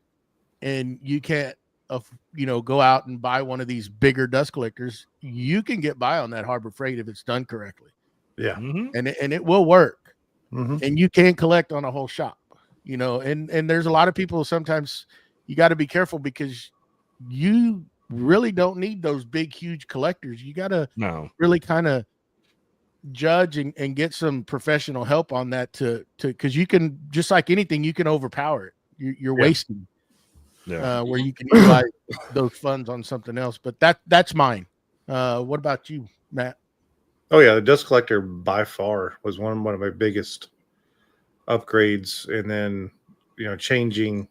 and you can't, go out and buy one of these bigger dust collectors, you can get by on that Harbor Freight if it's done correctly. Yeah, and it will work, and you can collect on a whole shop. And there's a lot of people. Sometimes you got to be careful because you really don't need those big, huge collectors. You got to really kind of judge and get some professional help on that because you can, just like anything, you can overpower it. You're wasting where you can utilize those funds on something else. But that's mine. What about you, Matt? Oh yeah, the dust collector by far was one of my biggest upgrades. And then changing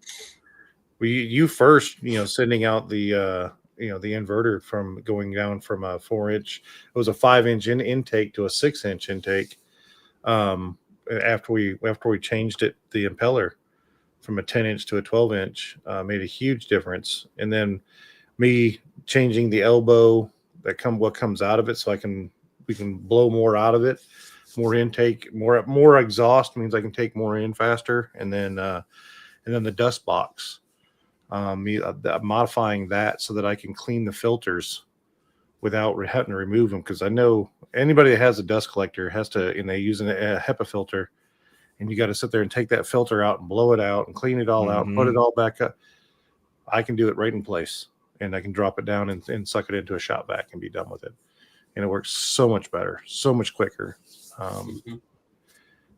you first sending out the the inverter from going down from a 4-inch, it was a 5-inch intake to a 6-inch intake. After we changed it, the impeller, from a 10-inch to a 12-inch made a huge difference. And then me changing the elbow what comes out of it, so we can blow more out of it, more intake, more exhaust means I can take more in faster. And then the dust box, modifying that so that I can clean the filters without having to remove them, because I know anybody that has a dust collector has to, and they use a HEPA filter, and you got to sit there and take that filter out and blow it out and clean it all out and put it all back up. I can do it right in place, and I can drop it down and suck it into a shop vac and be done with it. And it works so much better, so much quicker.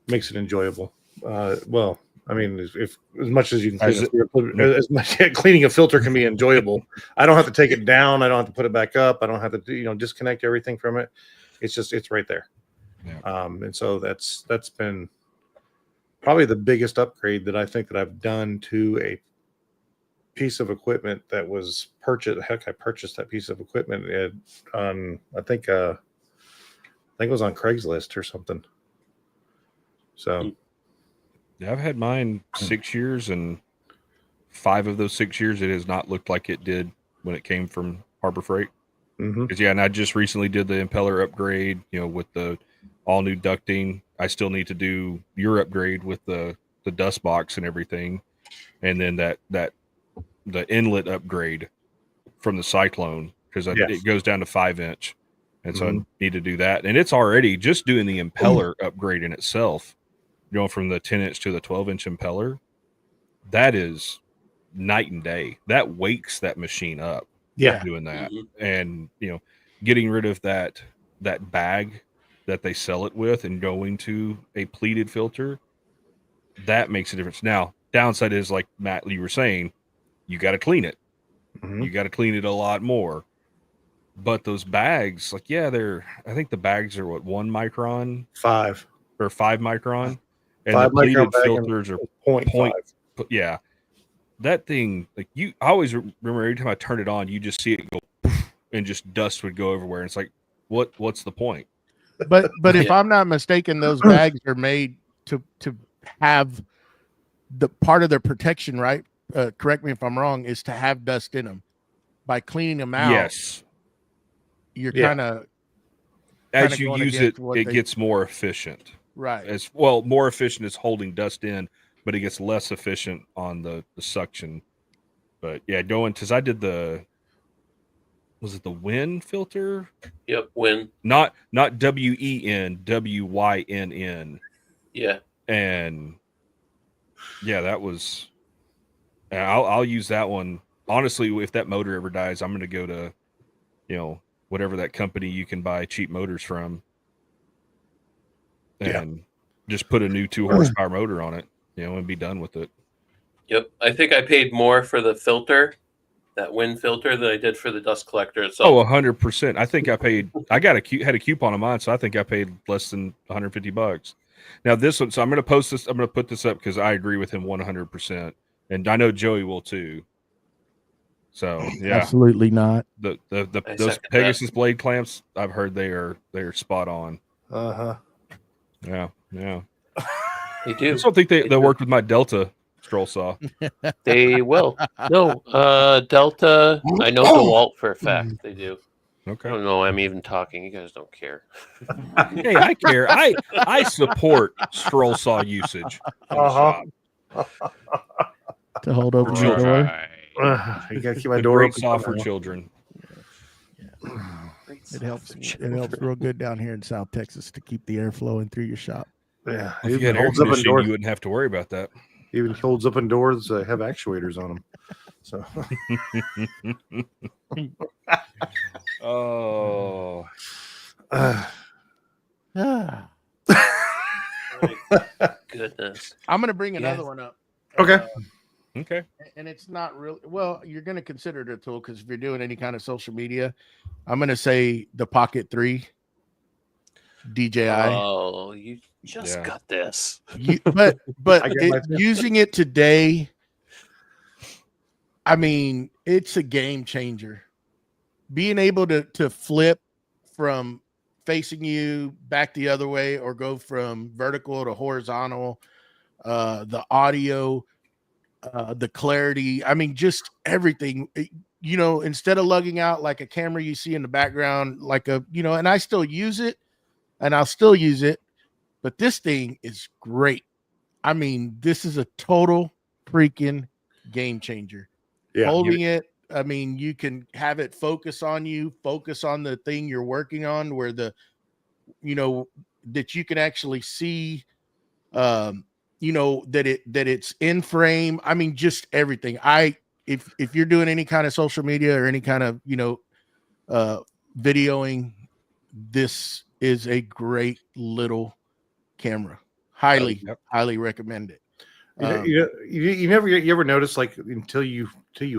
Makes it enjoyable. Well, I mean, if as much as you can cleaning a filter can be enjoyable. I don't have to take it down. I don't have to put it back up. I don't have to disconnect everything from it. It's right there. Yeah. And so that's been probably the biggest upgrade that I think that I've done to a piece of equipment that was purchased. Heck, I purchased that piece of equipment on I think it was on Craigslist or something. So yeah, I've had mine 6 years, and 5 of those 6 years it has not looked like it did when it came from Harbor Freight. Because and I just recently did the impeller upgrade, with the all new ducting. I still need to do your upgrade with the dust box and everything, and then the inlet upgrade from the Cyclone, because it goes down to 5-inch, and so I need to do that. And it's already just doing the impeller upgrade in itself, going from the 10-inch to the 12-inch impeller. That is night and day. That wakes that machine up. Doing that, and getting rid of that bag that they sell it with and going to a pleated filter, that makes a difference. Now, downside is, like Matt, you were saying, you got to clean it. You got to clean it a lot more. But those bags, I think the bags are 1 micron, 5 micron, and 5 the pleated micron filters are 0.5. Yeah. That thing, I always remember every time I turn it on, you just see it go poof, and just dust would go everywhere. And it's like, what's the point? But if I'm not mistaken, those bags are made to have the part of their protection, right? Correct me if I'm wrong, is to have dust in them. By cleaning them out, yes, you're kind of, as you use it, it gets more efficient. Right. As well, more efficient as holding dust in, but it gets less efficient on the suction. But yeah, because I did was it the WIN filter? Yep, WIN. Not WEN, WYNN. Yeah. And yeah, that was. I'll use that one. Honestly, if that motor ever dies, I'm going to go to, whatever that company you can buy cheap motors from, and just put a new 2 horsepower motor on it, and be done with it. Yep. I think I paid more for the filter, that WIN filter, than I did for the dust collector itself. Oh, 100%. I think I paid. I had a coupon on mine, so I think I paid less than $150. Now this one, so I'm going to post this. I'm going to put this up because I agree with him 100%, and I know Joey will too. So yeah, absolutely not. Those Pegasus blade clamps, I've heard they are spot on. Yeah. They do. I just don't think they worked with my Delta scroll saw. They will. No, Delta. I know DeWalt for a fact they do. Okay. I don't know. I'm even talking. You guys don't care. Hey, I care. I support scroll saw usage. In the shop. To hold open your door. You gotta keep my door open. Saw for children. It helps. It helps real good down here in South Texas to keep the air flowing through your shop. Yeah, if you had air conditioning, you wouldn't have to worry about that. Even holds open doors have actuators on them. So. Oh. Goodness. I'm going to bring another one up. Okay. Okay. And it's not really, well, you're going to consider it a tool because if you're doing any kind of social media, I'm going to say the Pocket 3 DJI. Oh, you just got this. But using it today, I mean, it's a game changer. Being able to flip from facing you back the other way or go from vertical to horizontal, the audio, the clarity. I mean, just everything. Instead of lugging out like a camera you see in the background, like and I still use it, and I'll still use it, but this thing is great. I mean, this is a total freaking game changer. Yeah. Holding it, I mean, you can have it focus on you, focus on the thing you're working on, where that you can actually see, that it's in frame. I mean, just everything. If you're doing any kind of social media or any kind of, videoing, this is a great little camera. Highly recommend it. You ever notice, like, until you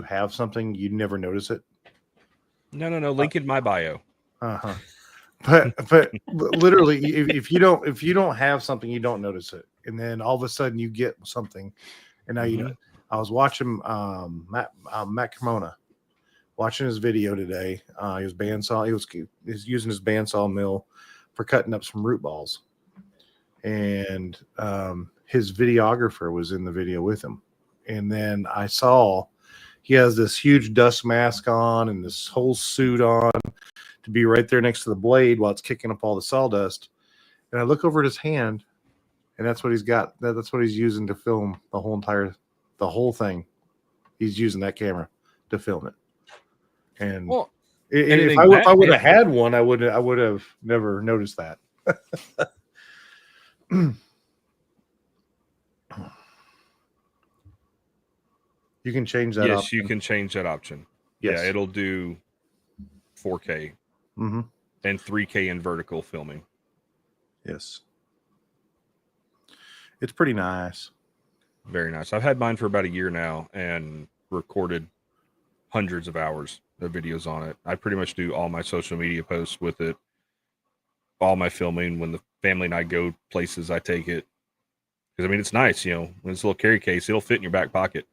have something, you never notice it. No. Link in my bio. But literally, if you don't have something, you don't notice it, and then all of a sudden you get something, and now you know. I was watching Matt Cremona, watching his video today. He was bandsaw. He was using his bandsaw mill for cutting up some root balls, and his videographer was in the video with him. And then I saw he has this huge dust mask on and this whole suit on to be right there next to the blade while it's kicking up all the sawdust. And I look over at his hand, and that's what he's got. That's what he's using to film the whole thing. He's using that camera to film it. And if I would have had one, I would have never noticed that. You can change that. Yes, option. you can change that option. Yes. Yeah, it'll do 4K and 3K in vertical filming. Yes. It's pretty nice. Very nice. I've had mine for about a year now and recorded hundreds of hours of videos on it. I pretty much do all my social media posts with it, all my filming. When the family and I go places, I take it. Because, I mean, it's nice, when it's a little carry case, it'll fit in your back pocket.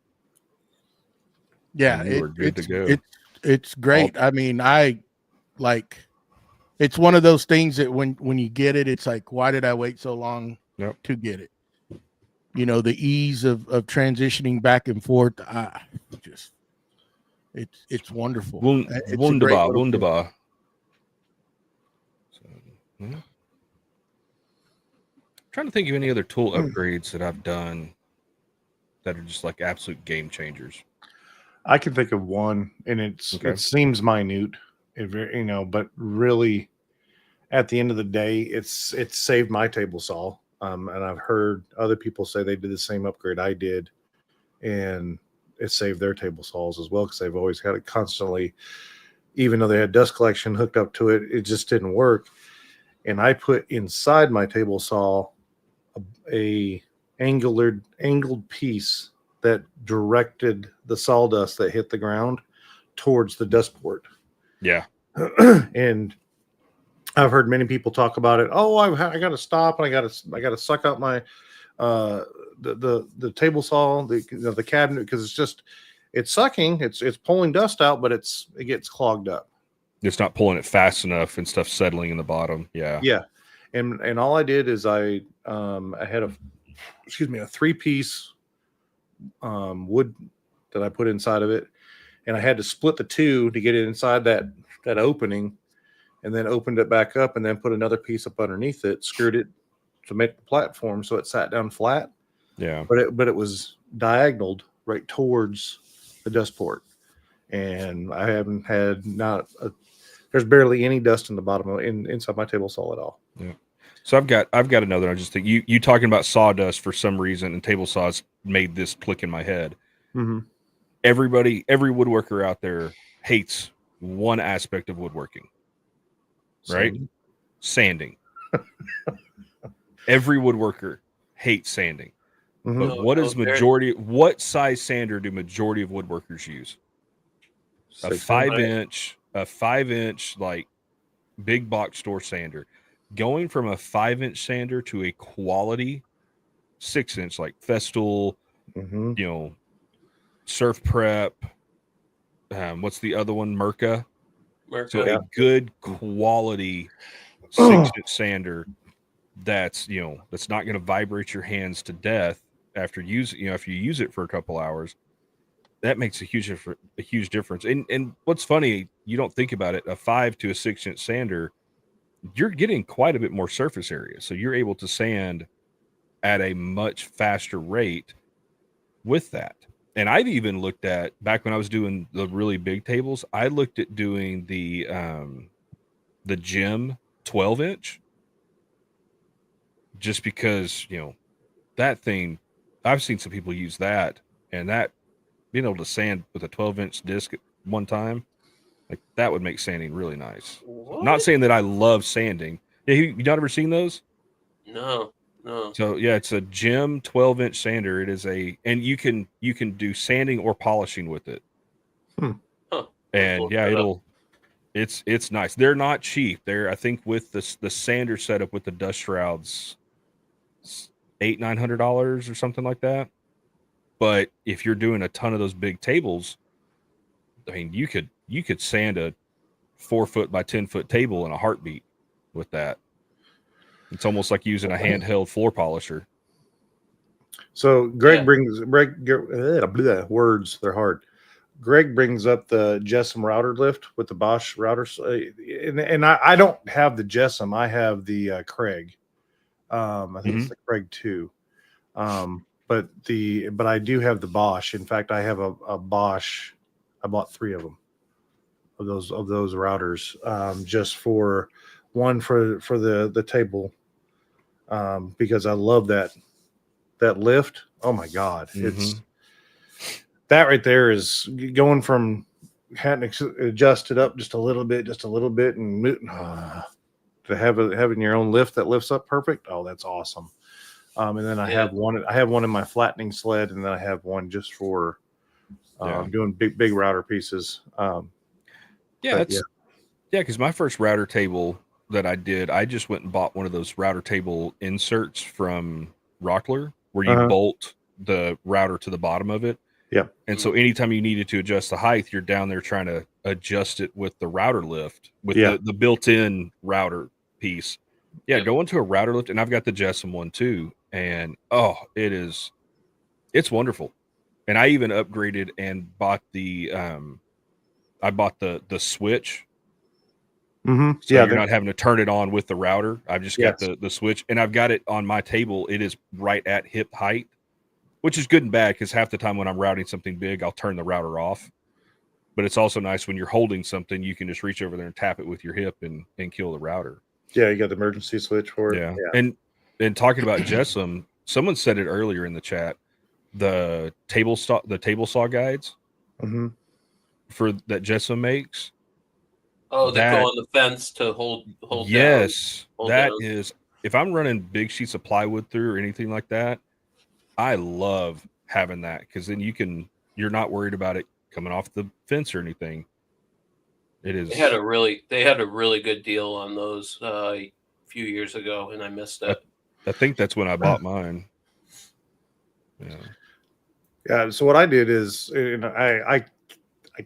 Yeah, we're good to go. It's great. I mean, it's one of those things that when you get it, it's like, why did I wait so long to get it? The ease of transitioning back and forth. It's wonderful. It's wunderbar. So, trying to think of any other tool upgrades that I've done that are just like absolute game changers. I can think of one, and it seems minute, but really, at the end of the day, it's saved my table saw. And I've heard other people say they did the same upgrade I did, and it saved their table saws as well, because they've always had it constantly, even though they had dust collection hooked up to it, it just didn't work. And I put inside my table saw a angled piece that directed the sawdust that hit the ground towards the dust port. Yeah. And I've heard many people talk about it. Oh, I got to stop, and I got to suck out my the table saw, the cabinet, because it's sucking, it's pulling dust out, but it gets clogged up. It's not pulling it fast enough, and stuff settling in the bottom. Yeah. And all I did is I had a 3-piece wood that I put inside of it, and I had to split the two to get it inside that opening, and then opened it back up, and then put another piece up underneath it, screwed it to make the platform so it sat down flat. Yeah. But it was diagonaled right towards the dust port, and I haven't had there's barely any dust in the bottom inside my table saw at all. Yeah. So I've got another. I just think you talking about sawdust for some reason, and table saws made this click in my head. Mm-hmm. Every woodworker out there hates one aspect of woodworking, right? Sanding. Every woodworker hates sanding. Mm-hmm. But what size sander do majority of woodworkers use? A 5-inch, like big box store sander. Going from a 5-inch sander to a quality 6-inch, like Festool, Surf Prep. What's the other one? Merca. So a good quality 6-inch sander that's not going to vibrate your hands to death after you use it for a couple hours, that makes a huge difference. And what's funny, you don't think about it, a 5 to a 6-inch sander, you're getting quite a bit more surface area. So you're able to sand at a much faster rate with that. And I've even looked at, back when I was doing the really big tables, I looked at doing the gym 12-inch, just because, that thing, I've seen some people use that, and that being able to sand with a 12-inch disc at one time, like that would make sanding really nice. What? Not saying that I love sanding. Yeah, you not ever seen those? No. So yeah, it's a gym 12-inch sander. It is and you can do sanding or polishing with it. Huh. And yeah, it's nice. They're not cheap. I think with the sander setup with the dust shrouds, $800-900 or something like that. But if you're doing a ton of those big tables, I mean, you could sand a 4-foot by 10-foot table in a heartbeat with that. It's almost like using a handheld floor polisher. So Greg words, they're hard. Greg brings up the Jessam router lift with the Bosch routers, and I don't have the Jessam. I have the Craig. I think it's the Craig 2. But I do have the Bosch. In fact, I have a Bosch. I bought 3 of them, of those routers, just for the table, because I love that lift. Oh my God. It's that right there is going from having to adjust it up just a little bit, and to having your own lift that lifts up perfect. Oh, that's awesome. And then I have one in my flattening sled, and then I have one just for doing big router pieces. Because my first router table that I did, I just went and bought one of those router table inserts from Wackerle, where you bolt the router to the bottom of it. Yeah. And so anytime you needed to adjust the height, you're down there trying to adjust it with the router lift, with the built-in router piece. Yeah, go into a router lift, and I've got the Jessam one too. And it's wonderful. And I even upgraded and bought the switch. So you're not having to turn it on with the router. I've just got the switch, and I've got it on my table. It is right at hip height, which is good and bad, because half the time when I'm routing something big, I'll turn the router off. But it's also nice when you're holding something, you can just reach over there and tap it with your hip and kill the router. Yeah, you got the emergency switch for it. Yeah. And talking about Jessam, someone said it earlier in the chat, the table saw guides for that Jessam makes. Oh, they go on the fence to hold yes, down. That is, if I'm running big sheets of plywood through or anything like that, I love having that, because then you're not worried about it coming off the fence or anything. It is. They had a really good deal on those a few years ago, and I missed it. I think that's when I bought mine. Yeah. So what I did is, I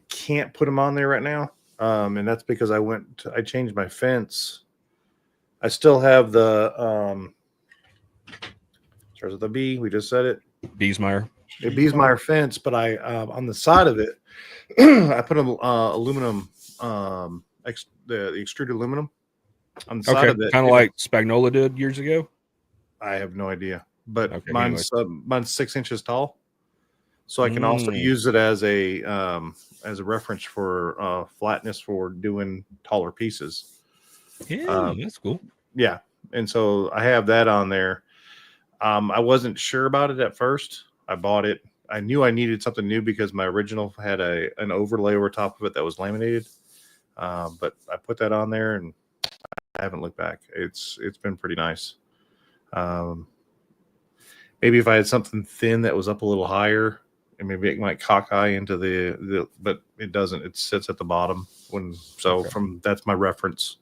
can't put them on there right now, and that's because I changed my fence. I still have the starts with the B. We just said it. Beesmeyer. The Beesmeyer fence, but I on the side of it, I put aluminum, the extruded aluminum on the side of it, kind of like Spagnola did years ago. I have no idea, but mine's 6 inches tall, so I can also use it as a reference for flatness for doing taller pieces. Yeah, that's cool. Yeah, and so I have that on there. I wasn't sure about it at first. I bought it. I knew I needed something new because my original had an overlay over top of it that was laminated. But I put that on there, and I haven't looked back. It's been pretty nice. Maybe if I had something thin that was up a little higher, and maybe it might cockeye into but it doesn't. It sits at the bottom that's my reference.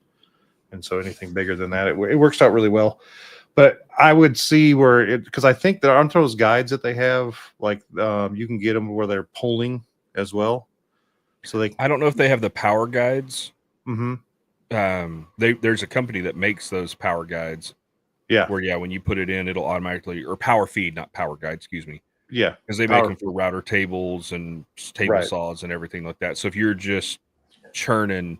And so anything bigger than that, it works out really well. But I would see because I think there aren't those guides that they have, like you can get them where they're pulling as well. So I don't know if they have the power guides. Mm-hmm. There's a company that makes those power guides, Yeah. Where when you put it in, it'll automatically, or power feed, not power guide, excuse me. Yeah. Because they make them for router tables and table saws and everything like that. So if you're just churning,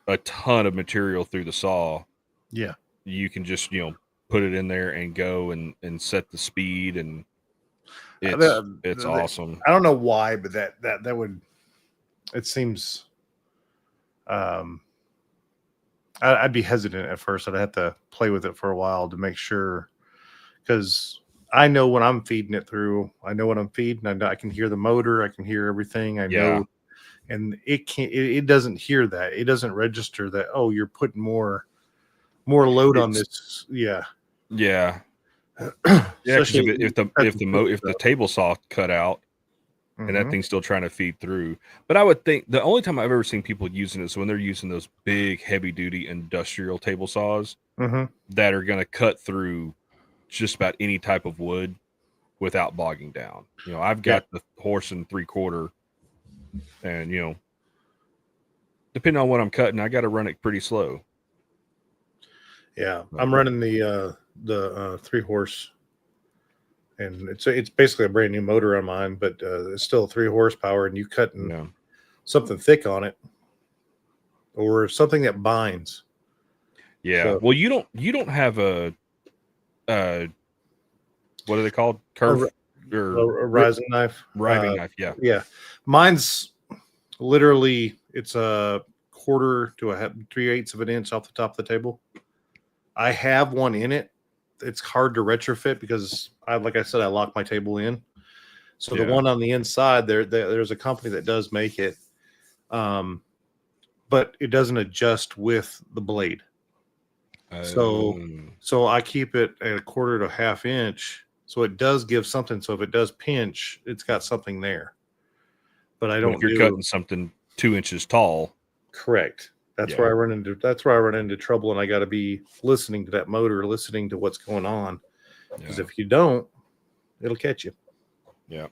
a ton of material through the saw, you can just put it in there and go and set the speed, and it's awesome. I don't know why, but that would, it seems, I'd be hesitant at first. I'd have to play with it for a while to make sure, because I know when I'm feeding it through, I know what I'm feeding. I can hear the motor. I can hear everything. I know, and it doesn't hear that. It doesn't register that, oh, you're putting more load on this. Yeah. Yeah. Because if the table saw cut out and that thing's still trying to feed through. But I would think the only time I've ever seen people using it is when they're using those big, heavy duty industrial table saws that are going to cut through just about any type of wood without bogging down. I've got the 1 3/4, and depending on what I'm cutting, I got to run it pretty slow. Yeah, I'm running the 3-horse, and it's basically a brand new motor on mine, but it's still 3 horsepower, and you cutting something thick on it or something that binds. Yeah. So, well, you don't have a what are they called? Curve or a rising knife. Riving knife. Yeah. Yeah. Mine's literally, it's a 1/4 to 3/8 of an inch off the top of the table. I have one in it. It's hard to retrofit because like I said, I lock my table in. So the one on the inside there's a company that does make it. But it doesn't adjust with the blade. So I keep it at 1/4 to 1/2 inch. So it does give something. So if it does pinch, it's got something there. But I don't. If you're cutting something 2 inches tall. Correct. That's where I run into trouble, and I got to be listening to that motor, listening to what's going on. Because if you don't, it'll catch you. Yeah.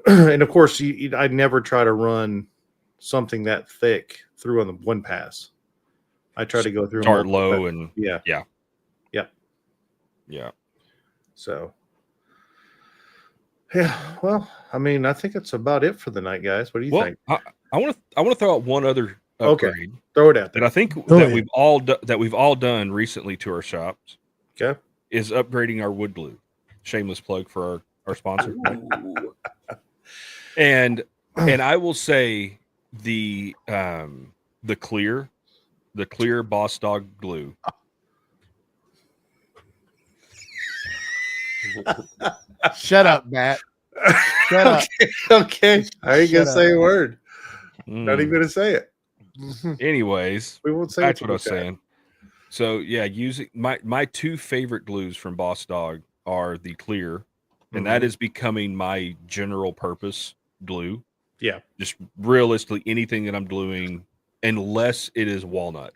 And of course, I never try to run something that thick through on the one pass. I try to go through start low and yeah. So well, I mean, I think it's about it for the night, guys. What do you think? I want to throw out one other upgrade. Throw it out there. That I think we've all done recently to our shops. Okay, is upgrading our wood glue. Shameless plug for our sponsor. and I will say the clear Boss Dog glue. Shut up, Matt. Shut up. Okay. I ain't gonna say a word. Not even gonna say it. Anyways, we won't say that's what I was saying. So using my 2 favorite glues from Boss Dog are the clear, and that is becoming my general purpose glue. Yeah. Just realistically, anything that I'm gluing, unless it is walnut,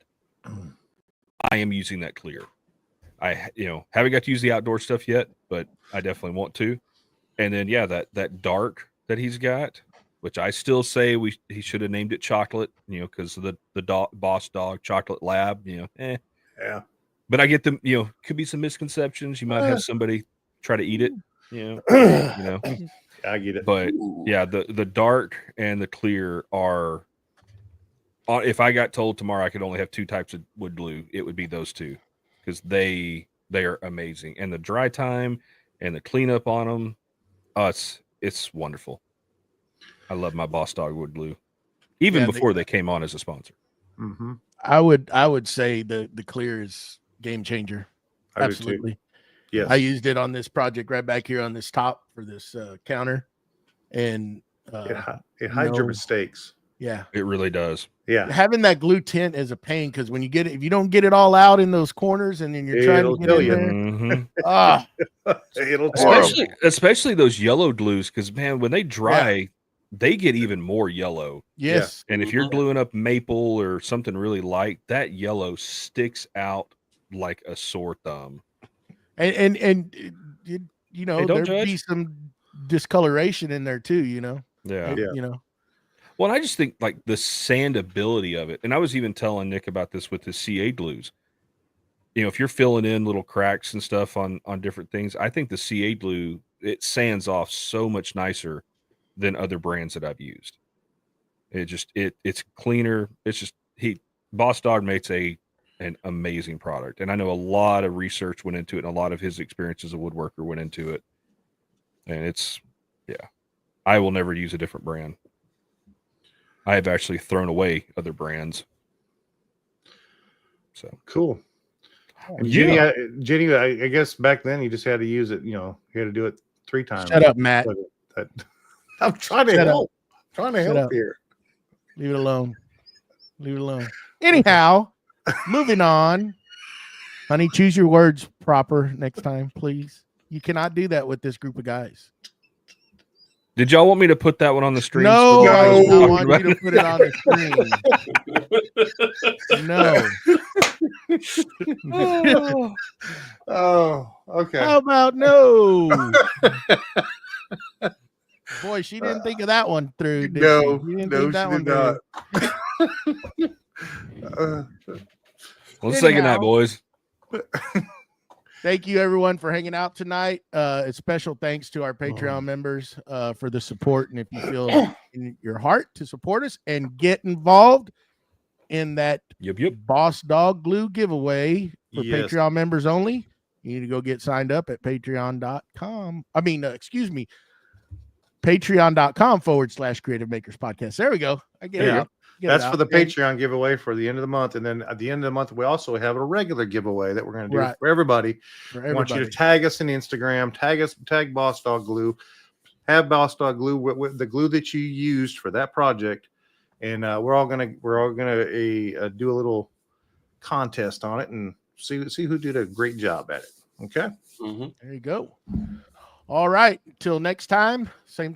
I am using that clear. I haven't got to use the outdoor stuff yet, but I definitely want to. And then that dark that he's got, which I still say he should have named it chocolate, because of the Boss Dog Chocolate Lab, Yeah. But I get them, could be some misconceptions. You might have somebody try to eat it, I get it. But the dark and the clear are. If I got told tomorrow I could only have 2 types of wood glue, it would be those 2, because they are amazing, and the dry time and the cleanup on them, it's wonderful. I love my Boss Dog wood glue, even before they came on as a sponsor. Mm-hmm. I would say the clear is game changer. Absolutely. Yes. I used it on this project right back here on this top for this counter, and it hides your mistakes. Yeah, it really does. Yeah, having that glue tint is a pain, because when you get it, if you don't get it all out in those corners, and then you're trying to get in there, it'll especially those yellow glues, because man, when they dry, they get even more yellow. Yes, and if you're gluing up maple or something really light, that yellow sticks out like a sore thumb. And there'd be some discoloration in there too. Yeah. Well, and I just think like the sandability of it, and I was even telling Nick about this with his CA glues. if you're filling in little cracks and stuff on different things, I think the CA glue, it sands off so much nicer than other brands that I've used. It's cleaner. It's just Boss Dog makes an amazing product, and I know a lot of research went into it, and a lot of his experience as a woodworker went into it. And I will never use a different brand. I have actually thrown away other brands. So cool. And yeah. Jenny, I guess back then you just had to use it. You had to do it 3 times. Shut up, Matt. I'm trying to help. Trying to help here. Leave it alone. Leave it alone. Anyhow, moving on. Honey, choose your words proper next time, please. You cannot do that with this group of guys. Did y'all want me to put that one on the screen? No, I don't want you to put it on the screen. No. Oh, okay. How about no? Boy, she didn't think of that one through. Did No, she? She didn't no, think that she one did through. Let's say goodnight, boys. Thank you, everyone, for hanging out tonight. A special thanks to our Patreon members for the support. And if you feel in your heart to support us and get involved in that Boss Dog Glue giveaway for Patreon members only, you need to go get signed up at patreon.com. Patreon.com/Creative Makers Podcast. There we go. I get it. That's for the Patreon giveaway for the end of the month. And then at the end of the month, we also have a regular giveaway that we're going to do for everybody. I want you to tag us on Instagram, tag Boss Dog Glue, have Boss Dog Glue with the glue that you used for that project. And we're all gonna do a little contest on it and see who did a great job at it. Okay. Mm-hmm. There you go. All right. Till next time, same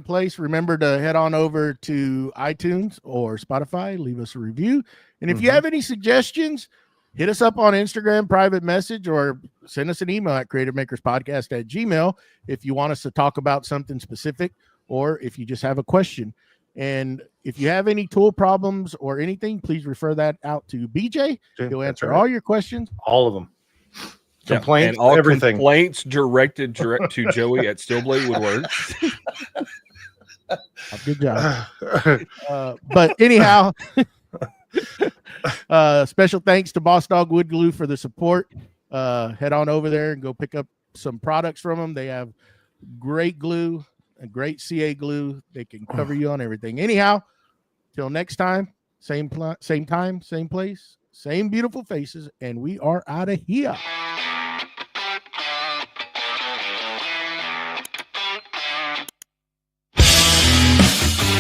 place. Remember to head on over to iTunes or Spotify, leave us a review. And if you have any suggestions, hit us up on Instagram, private message, or send us an email at creativemakerspodcast@gmail.com if you want us to talk about something specific or if you just have a question. And if you have any tool problems or anything, please refer that out to BJ. He'll answer all your questions. All of them. Complaints, and all everything. Complaints directed direct to Joey at Stillblade Woodworks. Good job. But anyhow, special thanks to Boss Dog Wood Glue for the support. Head on over there and go pick up some products from them. They have great glue, a great CA glue. They can cover you on everything. Anyhow, till next time, same time, same place, same beautiful faces, and we are out of here.